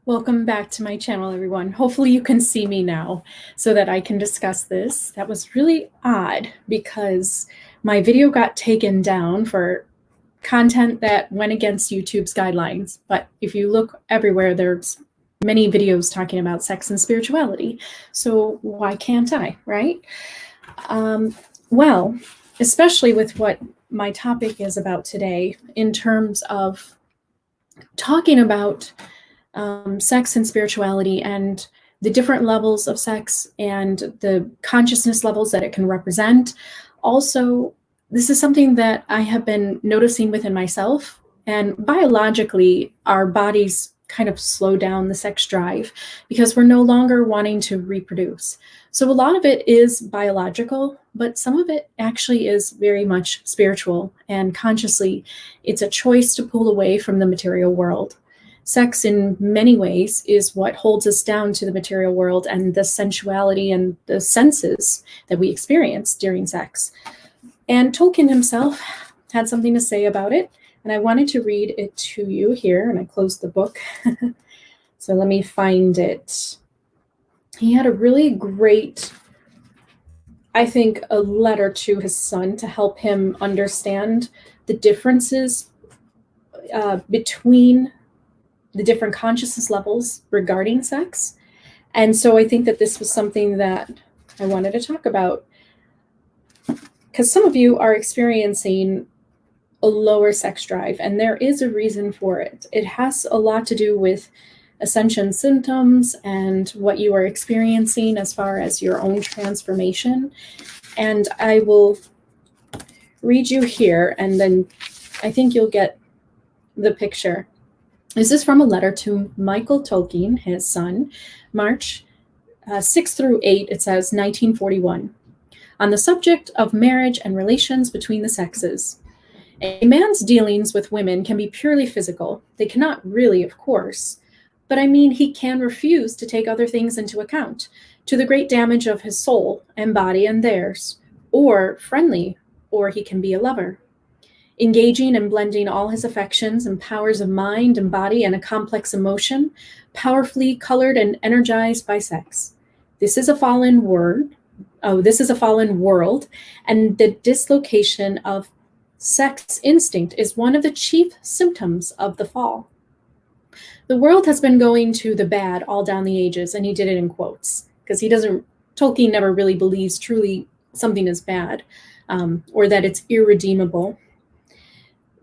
Welcome back to my channel, everyone. Hopefully you can see me now so that I can discuss this. That was really odd because my video got taken down for content that went against YouTube's guidelines. But if you look everywhere, there's many videos talking about sex and spirituality. So why can't I, right? Well, especially with what my topic is about today in terms of talking about sex and spirituality and the different levels of sex and the consciousness levels that it can represent. Also, this is something that I have been noticing within myself, and biologically, our bodies kind of slow down the sex drive because we're no longer wanting to reproduce. So a lot of it is biological, but some of it actually is very much spiritual, and consciously, it's a choice to pull away from the material world. Sex, in many ways, is what holds us down to the material world and the sensuality and the senses that we experience during sex. And Tolkien himself had something to say about it, and I wanted to read it to you here, and I closed the book. So let me find it. He had a really great, I think, a letter to his son to help him understand the differences between the different consciousness levels regarding sex. And so I think that this was something that I wanted to talk about because some of you are experiencing a lower sex drive, and there is a reason for it. It has a lot to do with Ascension symptoms and what you are experiencing as far as your own transformation. And I will read you here, and then I think you'll get the picture. This is from a letter to Michael Tolkien, his son, March 6 through 8, it says 1941. On the subject of marriage and relations between the sexes. A man's dealings with women can be purely physical. They cannot really, of course. But I mean, he can refuse to take other things into account, to the great damage of his soul and body and theirs. Or friendly, or he can be a lover. Engaging and blending all his affections and powers of mind and body and a complex emotion, powerfully colored and energized by sex. This is a fallen world, and the dislocation of sex instinct is one of the chief symptoms of the fall. The world has been going to the bad all down the ages, and he did it in quotes, because Tolkien never really believes truly something is bad, or that it's irredeemable.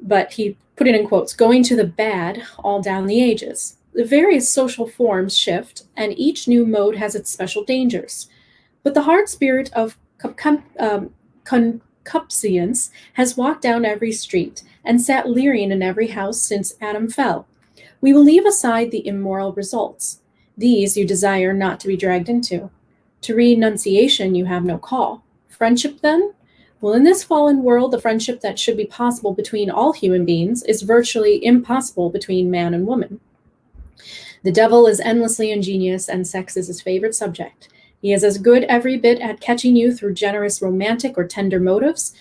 But he put it in quotes, going to the bad all down the ages. The various social forms shift, and each new mode has its special dangers. But the hard spirit of concupiscence has walked down every street and sat leering in every house since Adam fell. We will leave aside the immoral results. These you desire not to be dragged into. To renunciation you have no call. Friendship, then? Well, in this fallen world, the friendship that should be possible between all human beings is virtually impossible between man and woman. The devil is endlessly ingenious, and sex is his favorite subject. He is as good every bit at catching you through generous romantic or tender motives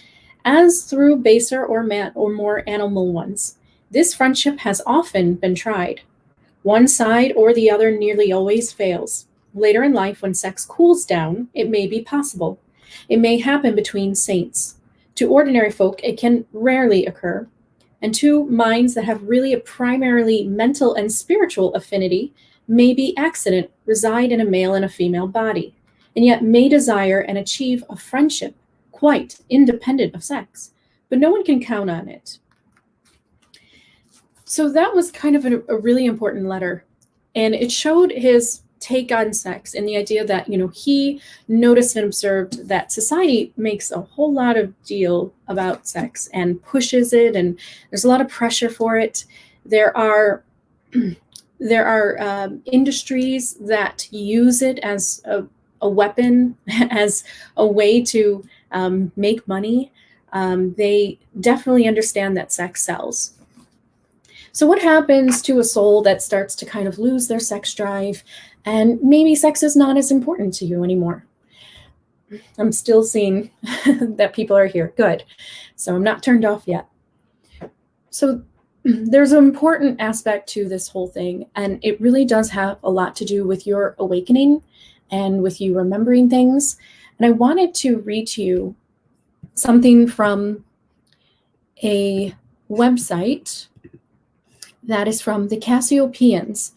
as through baser or more animal ones. This friendship has often been tried. One side or the other nearly always fails. Later in life, when sex cools down, it may be possible. It may happen between saints. To ordinary folk, it can rarely occur. And to minds that have really a primarily mental and spiritual affinity, may be accident reside in a male and a female body, and yet may desire and achieve a friendship quite independent of sex, but no one can count on it. So that was kind of a really important letter, and it showed his take on sex and the idea that, he noticed and observed that society makes a whole lot of deal about sex and pushes it, and there's a lot of pressure for it. There are industries that use it as a weapon, as a way to make money. They definitely understand that sex sells. So what happens to a soul that starts to kind of lose their sex drive, and maybe sex is not as important to you anymore? I'm still seeing that people are here. Good. So I'm not turned off yet. So there's an important aspect to this whole thing, and it really does have a lot to do with your awakening and with you remembering things. And I wanted to read to you something from a website that is from the Cassiopeans.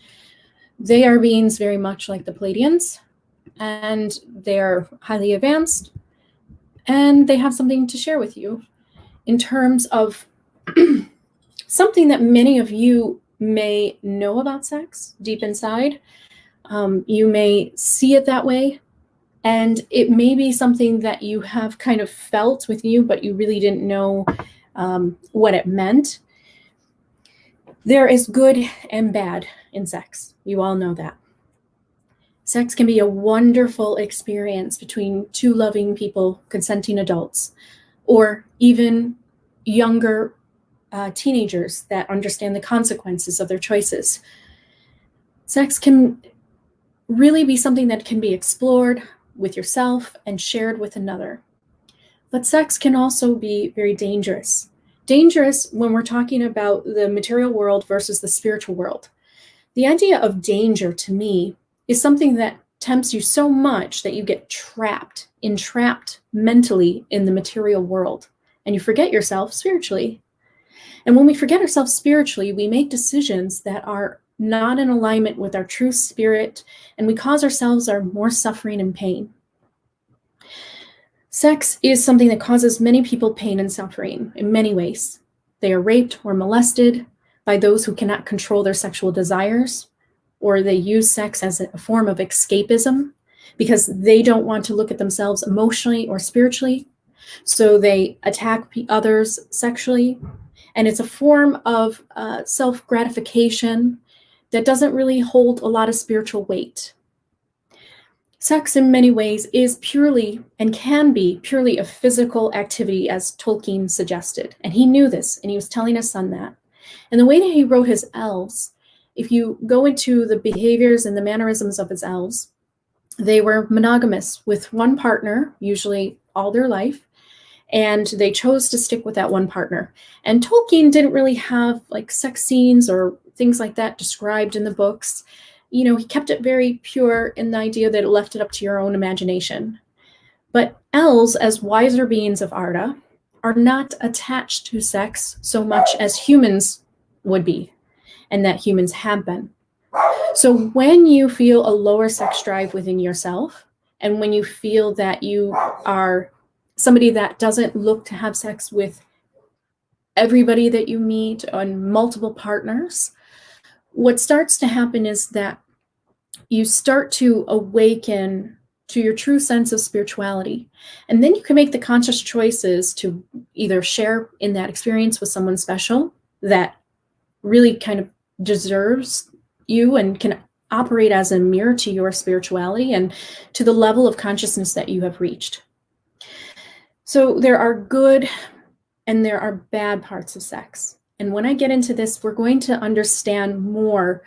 They are beings very much like the Pleiadians, and they are highly advanced, and they have something to share with you in terms of something that many of you may know about sex deep inside. You may see it that way, and it may be something that you have kind of felt with you, but you really didn't know what it meant. There is good and bad in sex. You all know that. Sex can be a wonderful experience between two loving people, consenting adults, or even younger teenagers that understand the consequences of their choices. Sex can really be something that can be explored with yourself and shared with another. But sex can also be very dangerous. Dangerous when we're talking about the material world versus the spiritual world. The idea of danger to me is something that tempts you so much that you get entrapped mentally in the material world, and you forget yourself spiritually. And when we forget ourselves spiritually, we make decisions that are not in alignment with our true spirit, and we cause ourselves more suffering and pain. Sex is something that causes many people pain and suffering in many ways. They are raped or molested by those who cannot control their sexual desires, or they use sex as a form of escapism because they don't want to look at themselves emotionally or spiritually. So they attack others sexually. And it's a form of self-gratification that doesn't really hold a lot of spiritual weight. Sex in many ways is purely and can be purely a physical activity, as Tolkien suggested. And he knew this, and he was telling his son that. And the way that he wrote his elves, if you go into the behaviors and the mannerisms of his elves, they were monogamous with one partner, usually all their life, and they chose to stick with that one partner. And Tolkien didn't really have like sex scenes or things like that described in the books. You know, he kept it very pure in the idea that it left it up to your own imagination. But elves, as wiser beings of Arda, are not attached to sex so much as humans would be, and that humans have been. So when you feel a lower sex drive within yourself, and when you feel that you are somebody that doesn't look to have sex with everybody that you meet on multiple partners, what starts to happen is that you start to awaken to your true sense of spirituality. And then you can make the conscious choices to either share in that experience with someone special that really kind of deserves you and can operate as a mirror to your spirituality and to the level of consciousness that you have reached. So there are good and there are bad parts of sex. And when I get into this, we're going to understand more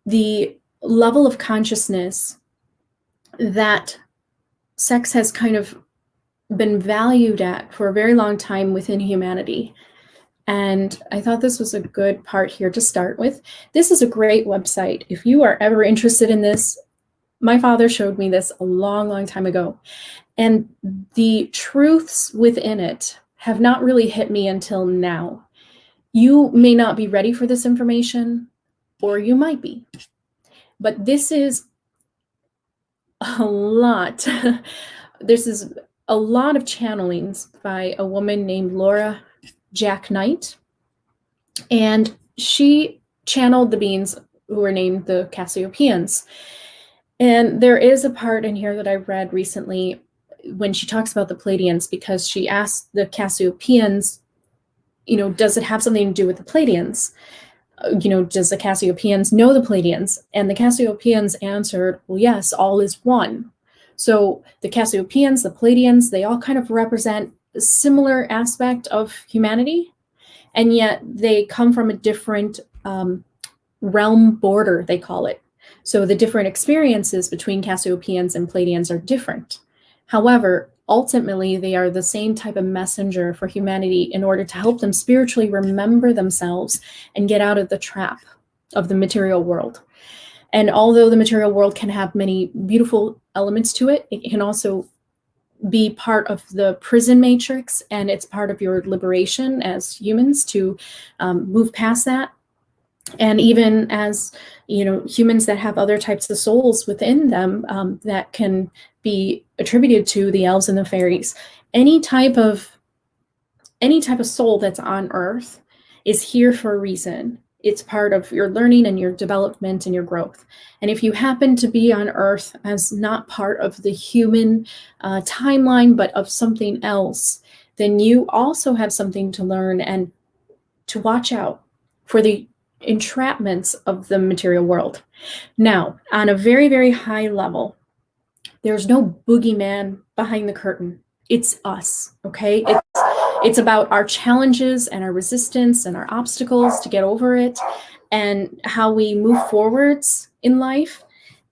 the level of consciousness that sex has kind of been valued at for a very long time within humanity. And I thought this was a good part here to start with. This is a great website. If you are ever interested in this, my father showed me this a long, long time ago. And the truths within it have not really hit me until now. You may not be ready for this information, or you might be. But this is a lot. This is a lot of channelings by a woman named Laura Jack Knight. And she channeled the beings who were named the Cassiopeans. And there is a part in here that I read recently when she talks about the Pleiadians, because she asked the Cassiopeans, you know, does it have something to do with the Pleiadians? You know, does the Cassiopeans know the Pleiadians? And the Cassiopeans answered, well, yes, all is one. So the Cassiopeans, the Pleiadians, they all kind of represent a similar aspect of humanity, and yet they come from a different realm border, they call it. So the different experiences between Cassiopeans and Pleiadians are different. However, ultimately, they are the same type of messenger for humanity in order to help them spiritually remember themselves and get out of the trap of the material world. And although the material world can have many beautiful elements to it, it can also be part of the prison matrix, and it's part of your liberation as humans to move past that. And even as, you know, humans that have other types of souls within them that can be attributed to the elves and the fairies, any type of soul that's on Earth is here for a reason. It's part of your learning and your development and your growth. And if you happen to be on Earth as not part of the human timeline, but of something else, then you also have something to learn and to watch out for the entrapments of the material world. Now, on a very, very high level, there's no boogeyman behind the curtain. It's us, okay? It's about our challenges and our resistance and our obstacles to get over it and how we move forwards in life.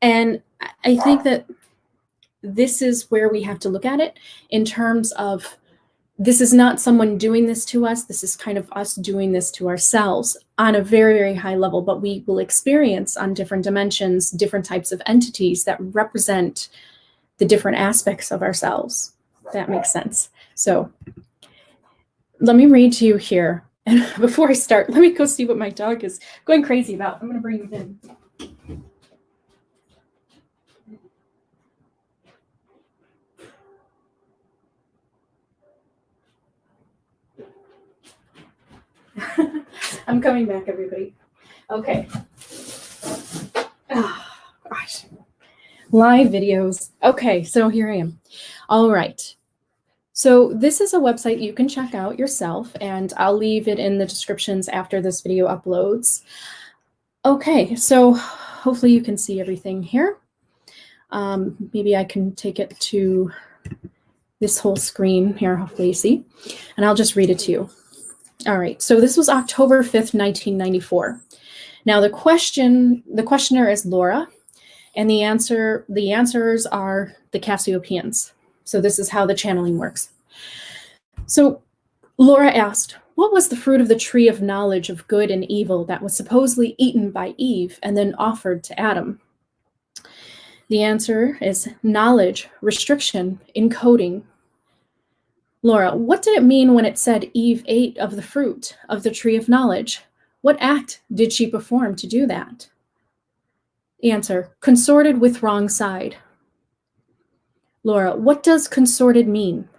And I think that this is where we have to look at it in terms of, this is not someone doing this to us. This is kind of us doing this to ourselves on a very, very high level, but we will experience on different dimensions, different types of entities that represent the different aspects of ourselves. That makes sense. So let me read to you here. And before I start, let me go see what my dog is going crazy about. I'm going to bring him in. I'm coming back, everybody. Okay. Oh, gosh. Live videos. Okay, so here I am. All right. So this is a website you can check out yourself, and I'll leave it in the descriptions after this video uploads. Okay, so hopefully you can see everything here. Maybe I can take it to this whole screen here, hopefully you see, and I'll just read it to you. All right, so this was October 5th, 1994. Now the questioner is Laura, and the answers are the Cassiopeians. So this is how the channeling works. So Laura asked, what was the fruit of the tree of knowledge of good and evil that was supposedly eaten by Eve and then offered to Adam? The answer is knowledge, restriction, encoding. Laura, what did it mean when it said Eve ate of the fruit of the tree of knowledge? What act did she perform to do that? Answer, consorted with wrong side. Laura, what does consorted mean?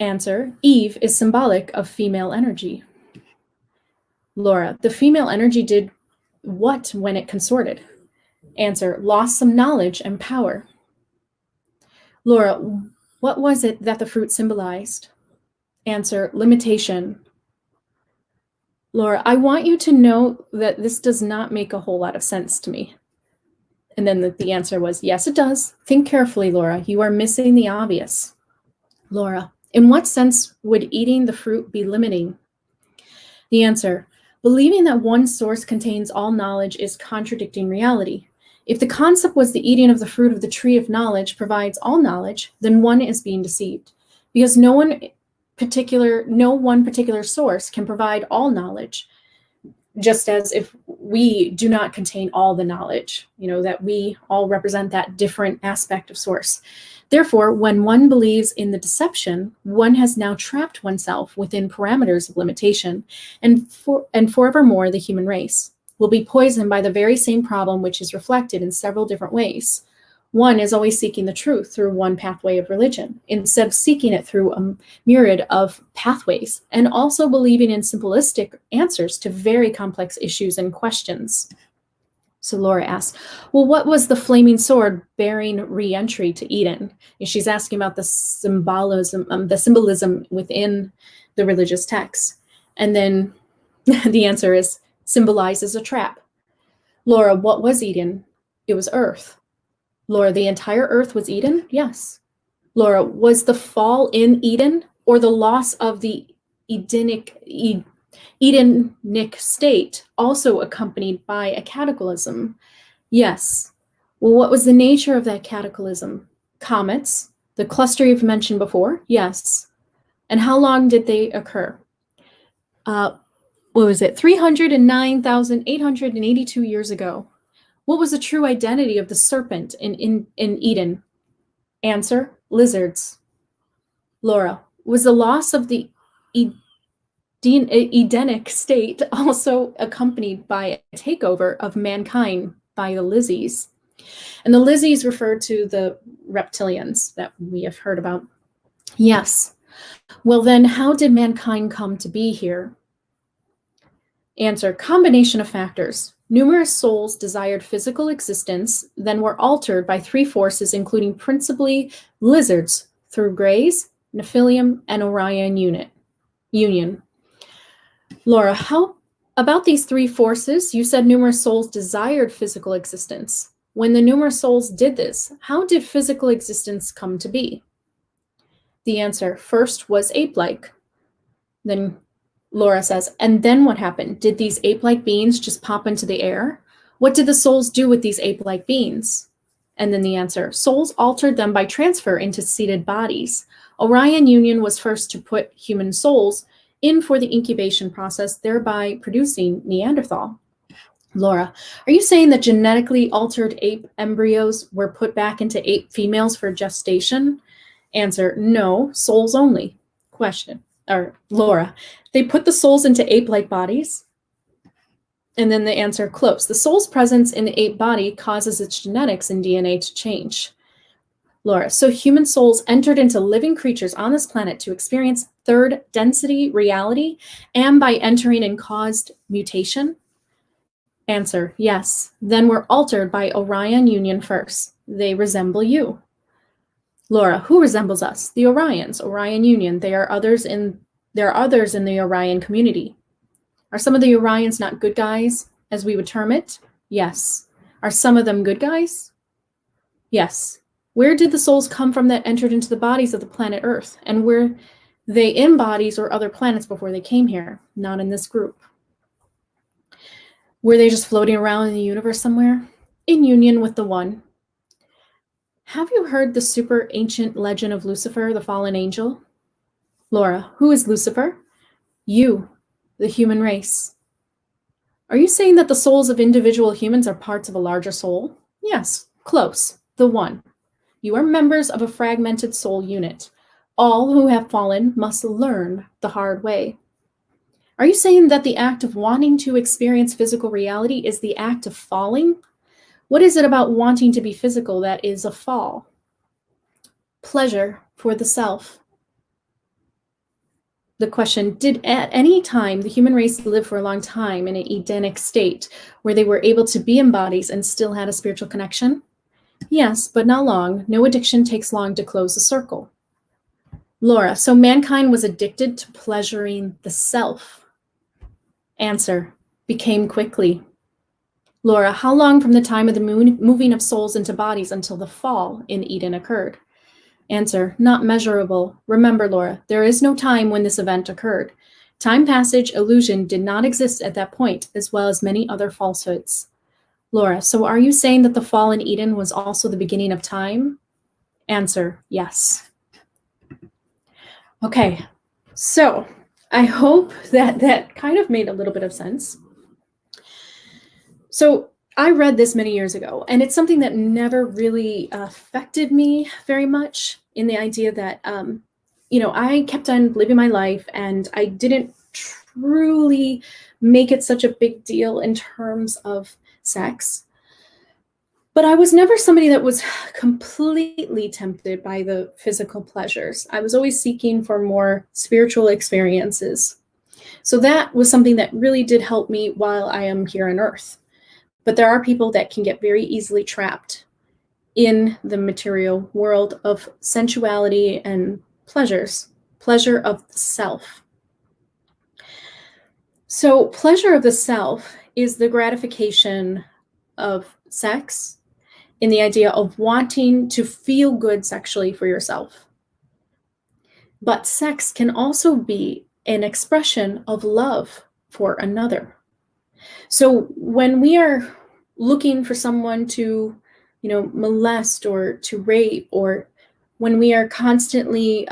Answer, Eve is symbolic of female energy. Laura, the female energy did what when it consorted? Answer, lost some knowledge and power. Laura, what was it that the fruit symbolized? Answer, limitation. Laura, I want you to know that this does not make a whole lot of sense to me. And then the answer was, yes, it does. Think carefully, Laura. You are missing the obvious. Laura, in what sense would eating the fruit be limiting? The answer, believing that one source contains all knowledge is contradicting reality. If the concept was the eating of the fruit of the tree of knowledge provides all knowledge, then one is being deceived, because no one particular source can provide all knowledge, just as if we do not contain all the knowledge, that we all represent that different aspect of source. Therefore, when one believes in the deception, one has now trapped oneself within parameters of limitation, and forevermore the human race will be poisoned by the very same problem, which is reflected in several different ways. One is always seeking the truth through one pathway of religion, instead of seeking it through a myriad of pathways, and also believing in simplistic answers to very complex issues and questions. So Laura asks, well, what was the flaming sword bearing re-entry to Eden? And she's asking about the symbolism within the religious texts. And then the answer is, symbolizes a trap. Laura, what was Eden? It was Earth. Laura, the entire Earth was Eden? Yes. Laura, was the fall in Eden or the loss of the Edenic state also accompanied by a cataclysm? Yes. Well, what was the nature of that cataclysm? Comets, The cluster you've mentioned before, yes. And how long did they occur? What was it? 309,882 years ago. What was the true identity of the serpent in Eden? Answer, lizards. Laura, was the loss of the Edenic state also accompanied by a takeover of mankind by the Lizzies? And the Lizzies refer to the reptilians that we have heard about. Yes. Well, then, how did mankind come to be here? Answer, combination of factors. Numerous souls desired physical existence, then were altered by three forces, including principally lizards through Greys, Nephilim, and Orion union. Laura, how about these three forces? You said numerous souls desired physical existence. When the numerous souls did this, how did physical existence come to be? The answer, first was ape-like. Then Laura says, and then what happened? Did these ape-like beings just pop into the air? What did the souls do with these ape-like beings? And then the answer, souls altered them by transfer into seated bodies. Orion Union was first to put human souls in for the incubation process, thereby producing Neanderthal. Laura, are you saying that genetically altered ape embryos were put back into ape females for gestation? Answer, no, souls only. Question, or Laura, they put the souls into ape-like bodies? And then the answer, close. The soul's presence in the ape body causes its genetics and DNA to change. Laura, so human souls entered into living creatures on this planet to experience third density reality and by entering and caused mutation? Answer, yes. Then were altered by Orion Union first. They resemble you. Laura, who resembles us? The Orions, Orion Union. There are others in the Orion community. Are some of the Orions not good guys, as we would term it? Yes. Are some of them good guys? Yes. Where did the souls come from that entered into the bodies of the planet Earth? And were they in bodies or other planets before they came here? Not in this group. Were they just floating around in the universe somewhere? In union with the One. Have you heard the super ancient legend of Lucifer, the fallen angel? Laura, who is Lucifer? You, the human race. Are you saying that the souls of individual humans are parts of a larger soul? Yes, close, the One. You are members of a fragmented soul unit. All who have fallen must learn the hard way. Are you saying that the act of wanting to experience physical reality is the act of falling? What is it about wanting to be physical that is a fall? Pleasure for the self. The question, did at any time the human race live for a long time in an Edenic state where they were able to be in bodies and still had a spiritual connection? Yes, but not long. No addiction takes long to close the circle. Laura, so mankind was addicted to pleasuring the self. Answer, became quickly. Laura, how long from the time of the moving of souls into bodies until the fall in Eden occurred? Answer, not measurable. Remember, Laura, there is no time when this event occurred. Time passage illusion did not exist at that point, as well as many other falsehoods. Laura, so are you saying that the fall in Eden was also the beginning of time? Answer, yes. Okay, so I hope that kind of made a little bit of sense. So I read this many years ago, and it's something that never really affected me very much, in the idea that, I kept on living my life and I didn't truly make it such a big deal in terms of sex. But I was never somebody that was completely tempted by the physical pleasures. I was always seeking for more spiritual experiences. So that was something that really did help me while I am here on Earth. But there are people that can get very easily trapped in the material world of sensuality and pleasures, pleasure of the self. So pleasure of the self is the gratification of sex, in the idea of wanting to feel good sexually for yourself. But sex can also be an expression of love for another. So when we are looking for someone to, molest or to rape, or when we are constantly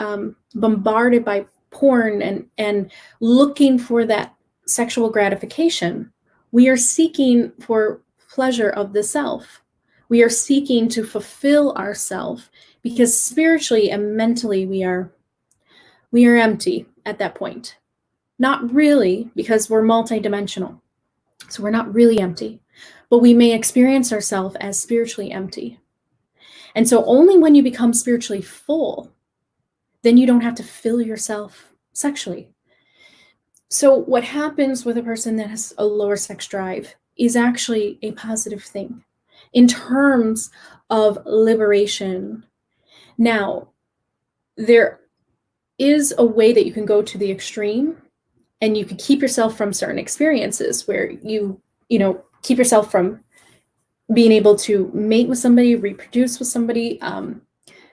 bombarded by porn and looking for that sexual gratification, we are seeking for pleasure of the self. We are seeking to fulfill ourself, because spiritually and mentally we are empty at that point. Not really, because we're multidimensional. So we're not really empty, but we may experience ourselves as spiritually empty. And so only when you become spiritually full, then you don't have to fill yourself sexually. So what happens with a person that has a lower sex drive is actually a positive thing in terms of liberation. Now, there is a way that you can go to the extreme, and you can keep yourself from certain experiences where you keep yourself from being able to mate with somebody, reproduce with somebody.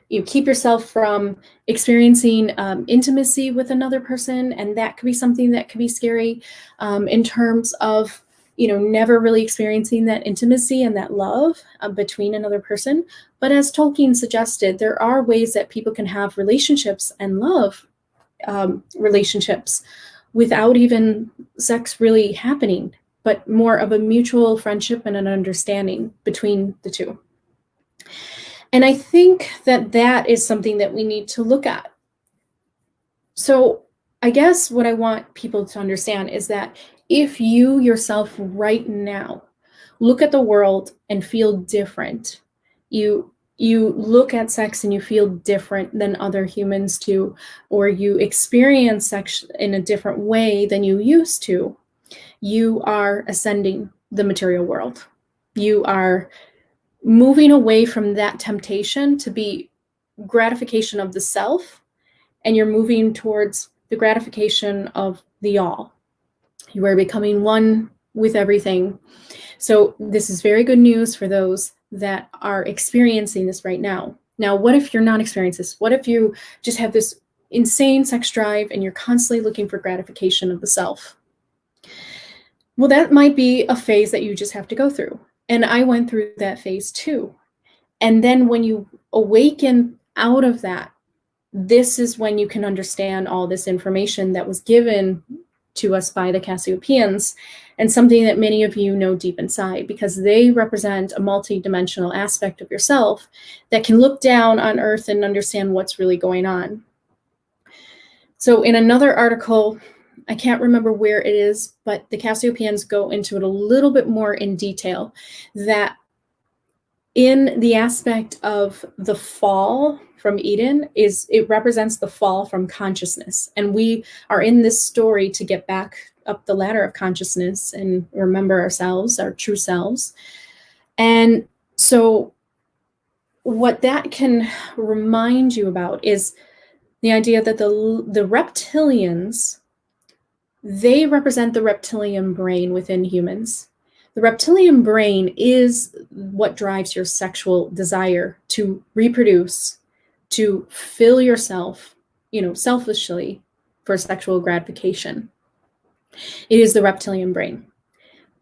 You keep yourself from experiencing intimacy with another person, and that could be something that could be scary in terms of never really experiencing that intimacy and that love between another person. But as Tolkien suggested, there are ways that people can have relationships and love relationships without even sex really happening, but more of a mutual friendship and an understanding between the two. And I think that that is something that we need to look at. So I guess what I want people to understand is that if you yourself right now look at the world and feel different, you look at sex and you feel different than other humans do, or you experience sex in a different way than you used to, you are ascending the material world. You are moving away from that temptation to be gratification of the self, and you're moving towards the gratification of the all. You are becoming one with everything. So this is very good news for those that are experiencing this right now. Now, what if you're not experiencing this? What if you just have this insane sex drive and you're constantly looking for gratification of the self? Well, that might be a phase that you just have to go through. And I went through that phase too. And then when you awaken out of that, this is when you can understand all this information that was given to us by the Cassiopeans, and something that many of you know deep inside, because they represent a multi-dimensional aspect of yourself that can look down on Earth and understand what's really going on. So in another article, I can't remember where it is, but the Cassiopeans go into it a little bit more in detail, that in the aspect of the fall from Eden, it represents the fall from consciousness. And we are in this story to get back up the ladder of consciousness and remember ourselves, our true selves. And so what that can remind you about is the idea that the reptilians, they represent the reptilian brain within humans. The reptilian brain is what drives your sexual desire to reproduce, to fill yourself, selfishly for sexual gratification. It is the reptilian brain.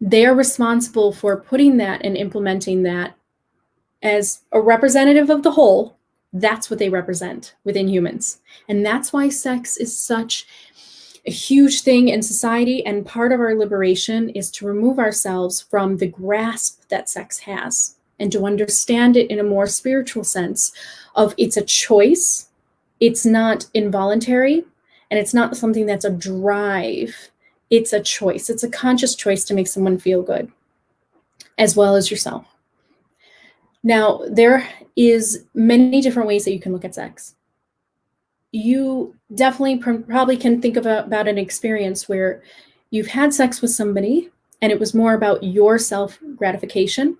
They are responsible for putting that and implementing that as a representative of the whole. That's what they represent within humans. And that's why sex is such a huge thing in society, and part of our liberation is to remove ourselves from the grasp that sex has and to understand it in a more spiritual sense of it's a choice, it's not involuntary, and it's not something that's a drive. It's a choice. It's a conscious choice to make someone feel good, as well as yourself. Now, there is many different ways that you can look at sex. You definitely probably can think about an experience where you've had sex with somebody and it was more about your self gratification.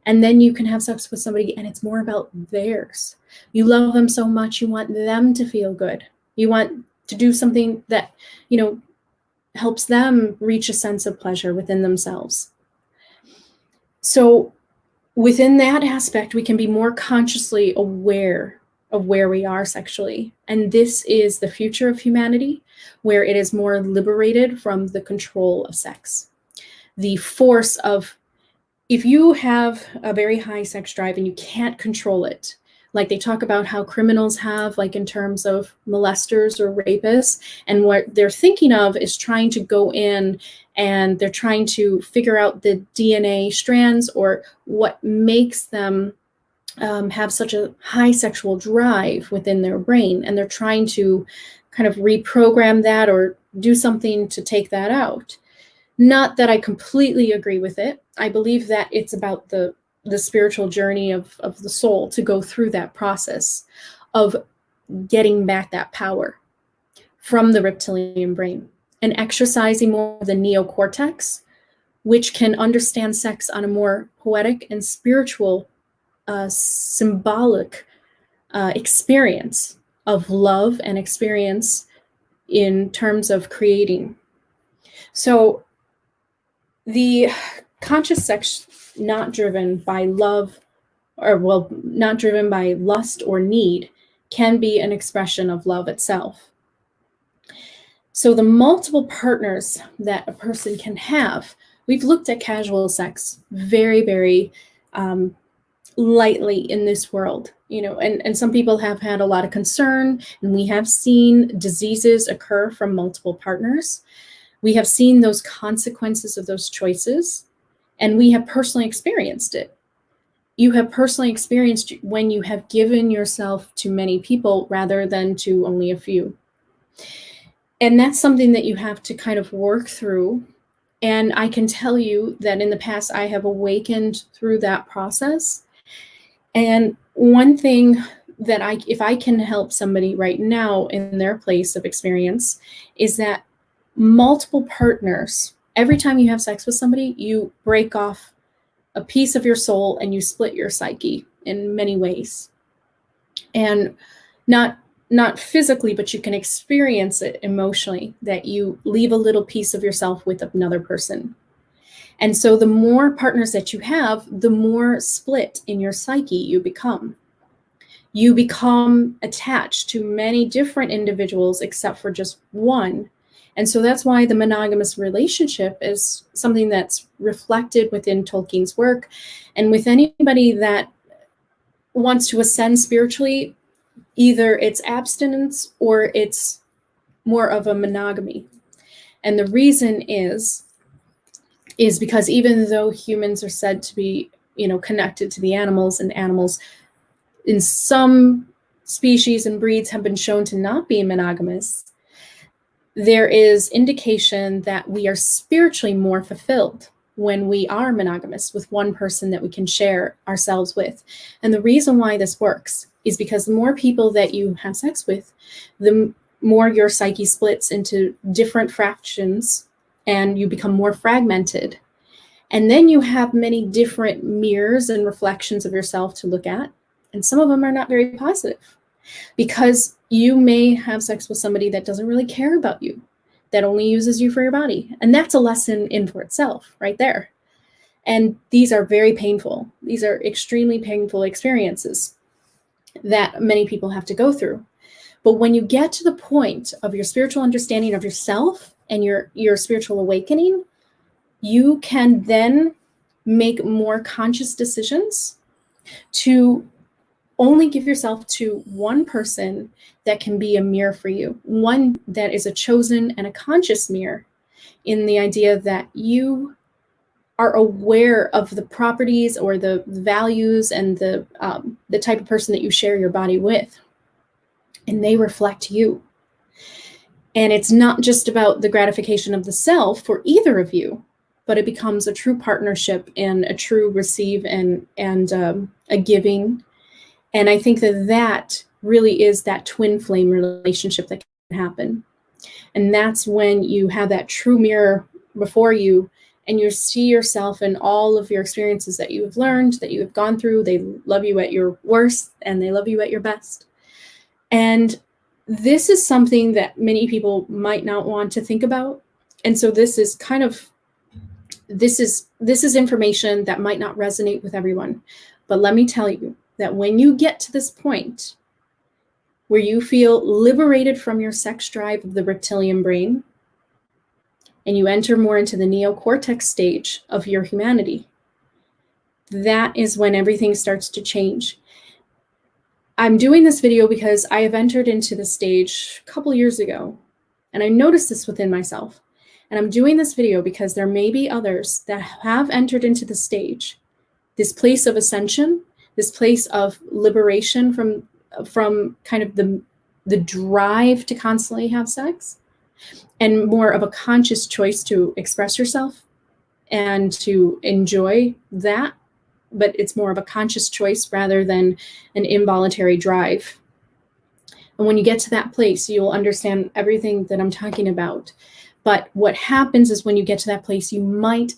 And then you can have sex with somebody and it's more about theirs. You love them so much, you want them to feel good. You want to do something that, helps them reach a sense of pleasure within themselves. So within that aspect, we can be more consciously aware of where we are sexually. And this is the future of humanity, where it is more liberated from the control of sex. The force of, if you have a very high sex drive and you can't control it, like they talk about how criminals have, like in terms of molesters or rapists, and what they're thinking of is trying to go in and they're trying to figure out the DNA strands or what makes them have such a high sexual drive within their brain, and they're trying to kind of reprogram that or do something to take that out. Not that I completely agree with it. I believe that it's about the spiritual journey of the soul to go through that process of getting back that power from the reptilian brain and exercising more of the neocortex, which can understand sex on a more poetic and spiritual, symbolic experience of love and experience in terms of creating. So the conscious sex, not driven by love, or well, not driven by lust or need, can be an expression of love itself. So the multiple partners that a person can have, we've looked at casual sex very, very lightly in this world, and some people have had a lot of concern, and we have seen diseases occur from multiple partners. We have seen those consequences of those choices, and we have personally experienced it. You have personally experienced when you have given yourself to many people rather than to only a few. And that's something that you have to kind of work through. And I can tell you that in the past, I have awakened through that process. And one thing that if I can help somebody right now in their place of experience, is that multiple partners, every time you have sex with somebody, you break off a piece of your soul and you split your psyche in many ways. And not physically, but you can experience it emotionally, that you leave a little piece of yourself with another person. And so the more partners that you have, the more split in your psyche you become. You become attached to many different individuals except for just one. And so that's why the monogamous relationship is something that's reflected within Tolkien's work. And with anybody that wants to ascend spiritually, either it's abstinence or it's more of a monogamy. And the reason is because even though humans are said to be, connected to the animals, and animals in some species and breeds have been shown to not be monogamous, there is indication that we are spiritually more fulfilled when we are monogamous with one person that we can share ourselves with. And the reason why this works is because the more people that you have sex with, the more your psyche splits into different fractions and you become more fragmented. And then you have many different mirrors and reflections of yourself to look at. And some of them are not very positive, because you may have sex with somebody that doesn't really care about you, that only uses you for your body. And that's a lesson in for itself right there. And these are very painful. These are extremely painful experiences that many people have to go through. But when you get to the point of your spiritual understanding of yourself and your spiritual awakening, you can then make more conscious decisions to only give yourself to one person that can be a mirror for you, one that is a chosen and a conscious mirror, in the idea that you are aware of the properties or the values and the type of person that you share your body with, and they reflect you. And it's not just about the gratification of the self for either of you, but it becomes a true partnership and a true receive and a giving. And I think that really is that twin flame relationship that can happen. And that's when you have that true mirror before you, and you see yourself in all of your experiences that you have learned, that you have gone through. They love you at your worst and they love you at your best. And this is something that many people might not want to think about. And so this is information that might not resonate with everyone. But let me tell you that when you get to this point where you feel liberated from your sex drive of the reptilian brain, and you enter more into the neocortex stage of your humanity, that is when everything starts to change. I'm doing this video because I have entered into the stage a couple years ago, and I noticed this within myself. And I'm doing this video because there may be others that have entered into the stage, this place of ascension, this place of liberation from kind of the drive to constantly have sex, and more of a conscious choice to express yourself and to enjoy that, but it's more of a conscious choice rather than an involuntary drive. And when you get to that place, you'll understand everything that I'm talking about. But what happens is when you get to that place, you might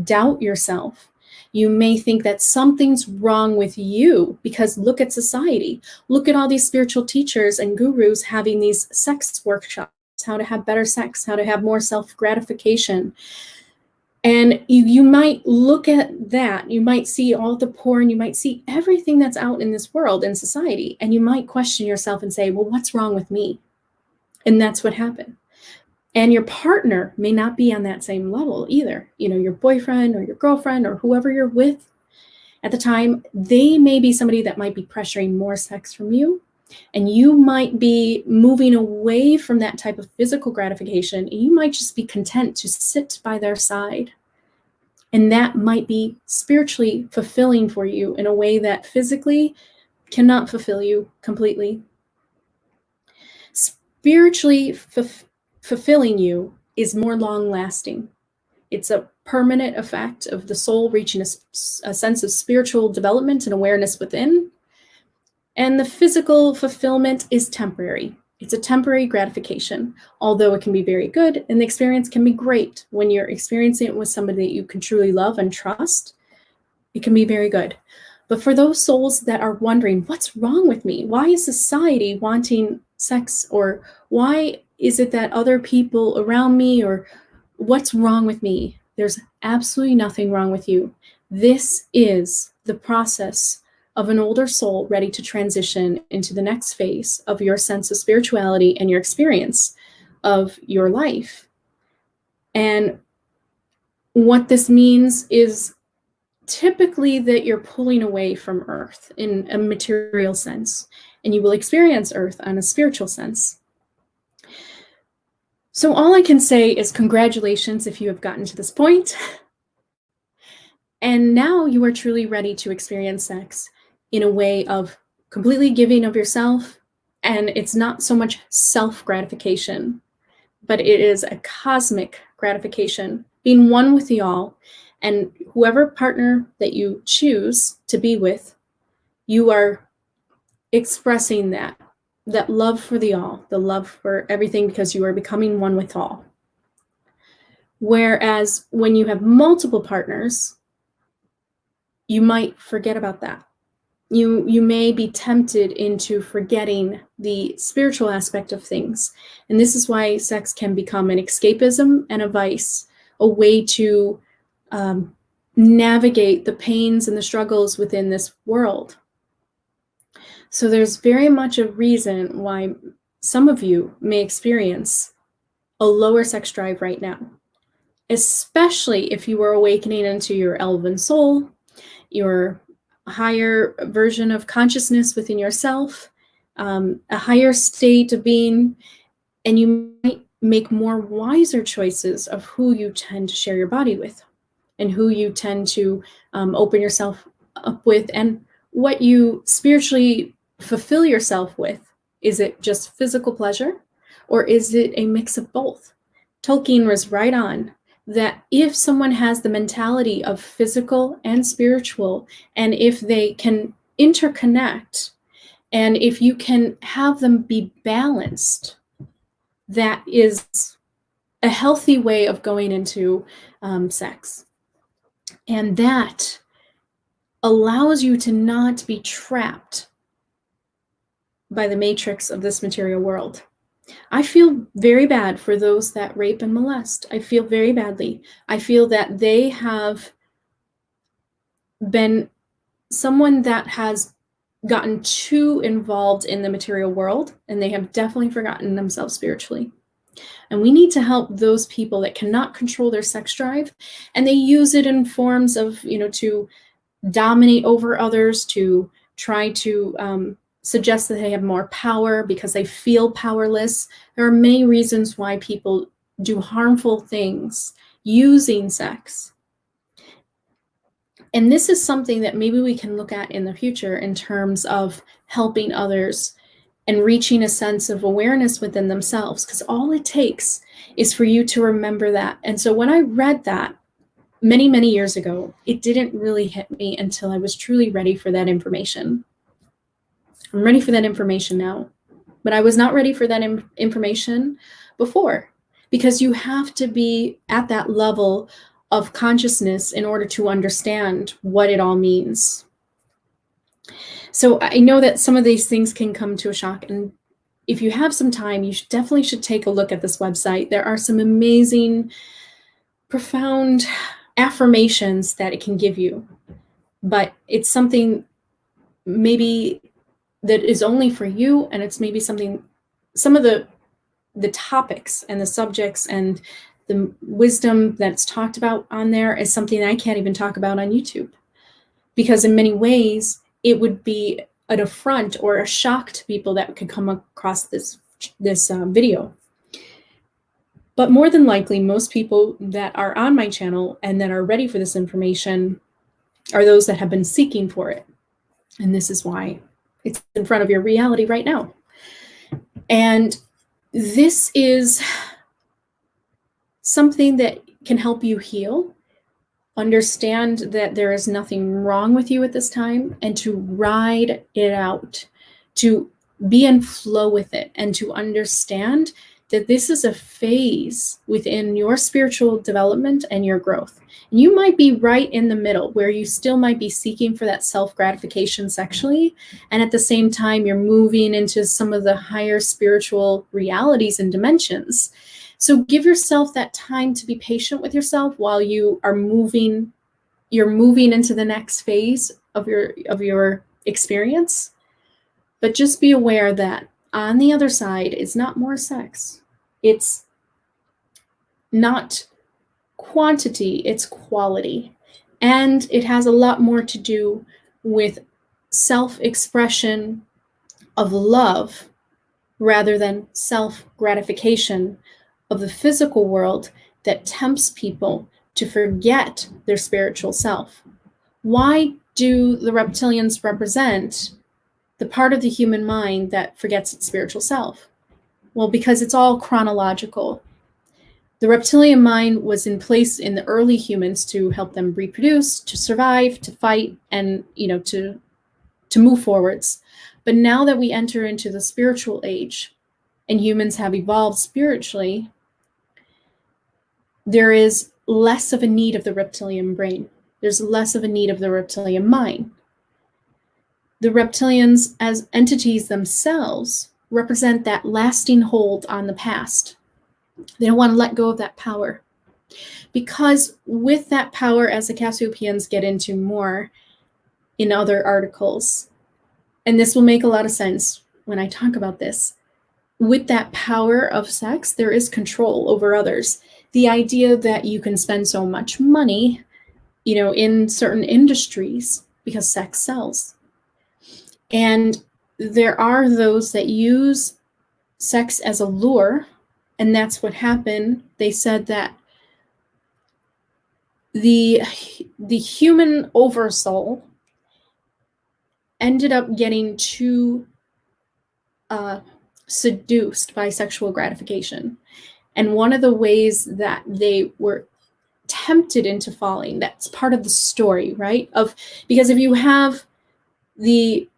doubt yourself. You may think that something's wrong with you because look at society. Look at all these spiritual teachers and gurus having these sex workshops, how to have better sex, how to have more self-gratification. And you might look at that, you might see all the porn, you might see everything that's out in this world, in society, and you might question yourself and say, well, what's wrong with me? And that's what happened. And your partner may not be on that same level either. You know, your boyfriend or your girlfriend or whoever you're with at the time, they may be somebody that might be pressuring more sex from you. And you might be moving away from that type of physical gratification. And you might just be content to sit by their side. And that might be spiritually fulfilling for you in a way that physically cannot fulfill you completely. Spiritually fulfilling you is more long-lasting. It's a permanent effect of the soul reaching a sense of spiritual development and awareness within. And the physical fulfillment is temporary. It's a temporary gratification, although it can be very good, and the experience can be great. When you're experiencing it with somebody that you can truly love and trust, it can be very good. But for those souls that are wondering, what's wrong with me? Why is society wanting sex? Or why is it that other people around me, or what's wrong with me? There's absolutely nothing wrong with you. This is the process of an older soul ready to transition into the next phase of your sense of spirituality and your experience of your life. And what this means is typically that you're pulling away from Earth in a material sense, and you will experience Earth on a spiritual sense. So all I can say is congratulations if you have gotten to this point. And now you are truly ready to experience sex in a way of completely giving of yourself. And it's not so much self-gratification, but it is a cosmic gratification, being one with the all. And whoever partner that you choose to be with, you are expressing that love for the all, the love for everything, because you are becoming one with all. Whereas when you have multiple partners, you might forget about that. You may be tempted into forgetting the spiritual aspect of things. And this is why sex can become an escapism and a vice, a way to navigate the pains and the struggles within this world. So there's very much a reason why some of you may experience a lower sex drive right now, especially if you are awakening into your elven soul, your higher version of consciousness within yourself, a higher state of being, and you might make more wiser choices of who you tend to share your body with and who you tend to open yourself up with and what you spiritually fulfill yourself with. Is it just physical pleasure, or is it a mix of both? Tolkien was right on that if someone has the mentality of physical and spiritual, and if they can interconnect, and if you can have them be balanced, that is a healthy way of going into sex. And that allows you to not be trapped by the matrix of this material world. I feel very bad for those that rape and molest. I feel very badly. I feel that they have been someone that has gotten too involved in the material world, and they have definitely forgotten themselves spiritually. And we need to help those people that cannot control their sex drive, and they use it in forms of, to dominate over others, to try to suggest that they have more power because they feel powerless. There are many reasons why people do harmful things using sex. And this is something that maybe we can look at in the future in terms of helping others and reaching a sense of awareness within themselves, because all it takes is for you to remember that. And so when I read that many, many years ago, it didn't really hit me until I was truly ready for that information. I'm ready for that information now, but I was not ready for that information before, because you have to be at that level of consciousness in order to understand what it all means. So I know that some of these things can come to a shock, and if you have some time, you definitely should take a look at this website. There are some amazing, profound affirmations that it can give you, but it's something maybe that is only for you, and it's maybe something, some of the topics and the subjects and the wisdom that's talked about on there is something that I can't even talk about on YouTube, because in many ways it would be an affront or a shock to people that could come across this video. But more than likely, most people that are on my channel and that are ready for this information are those that have been seeking for it. And this is why it's in front of your reality right now. And this is something that can help you heal, understand that there is nothing wrong with you at this time, and to ride it out, to be in flow with it, and to understand that this is a phase within your spiritual development and your growth. And you might be right in the middle, where you still might be seeking for that self-gratification sexually, and at the same time you're moving into some of the higher spiritual realities and dimensions. So give yourself that time to be patient with yourself while you're moving into the next phase of your experience. But just be aware that on the other side is not more sex. It's not quantity, it's quality. And it has a lot more to do with self-expression of love rather than self-gratification of the physical world that tempts people to forget their spiritual self. Why do the reptilians represent the part of the human mind that forgets its spiritual self? Well, because it's all chronological. The reptilian mind was in place in the early humans to help them reproduce, to survive, to fight, and to move forwards. But now that we enter into the spiritual age and humans have evolved spiritually, there is less of a need of the reptilian brain. There's less of a need of the reptilian mind. The reptilians as entities themselves represent that lasting hold on the past. They don't want to let go of that power. Because with that power, as the Cassiopeians get into more in other articles, and this will make a lot of sense when I talk about this, with that power of sex, there is control over others. The idea that you can spend so much money, in certain industries because sex sells. And there are those that use sex as a lure, and that's what happened. They said that the human oversoul ended up getting too seduced by sexual gratification. And one of the ways that they were tempted into falling, that's part of the story, right? Because if you have the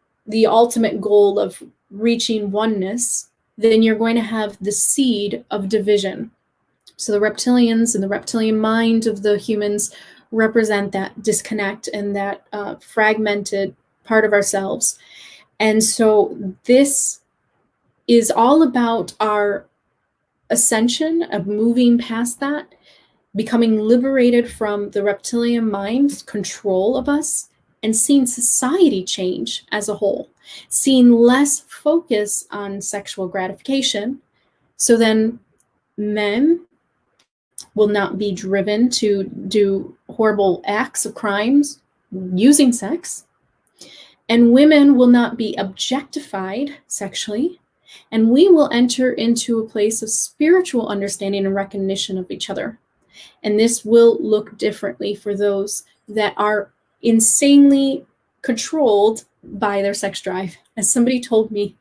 ultimate goal of reaching oneness, then you're going to have the seed of division. So the reptilians and the reptilian mind of the humans represent that disconnect and that fragmented part of ourselves. And so this is all about our ascension, of moving past that, becoming liberated from the reptilian mind's control of us, and seeing society change as a whole, seeing less focus on sexual gratification. So then men will not be driven to do horrible acts of crimes using sex. And women will not be objectified sexually, and we will enter into a place of spiritual understanding and recognition of each other. And this will look differently for those that are insanely controlled by their sex drive. As somebody told me,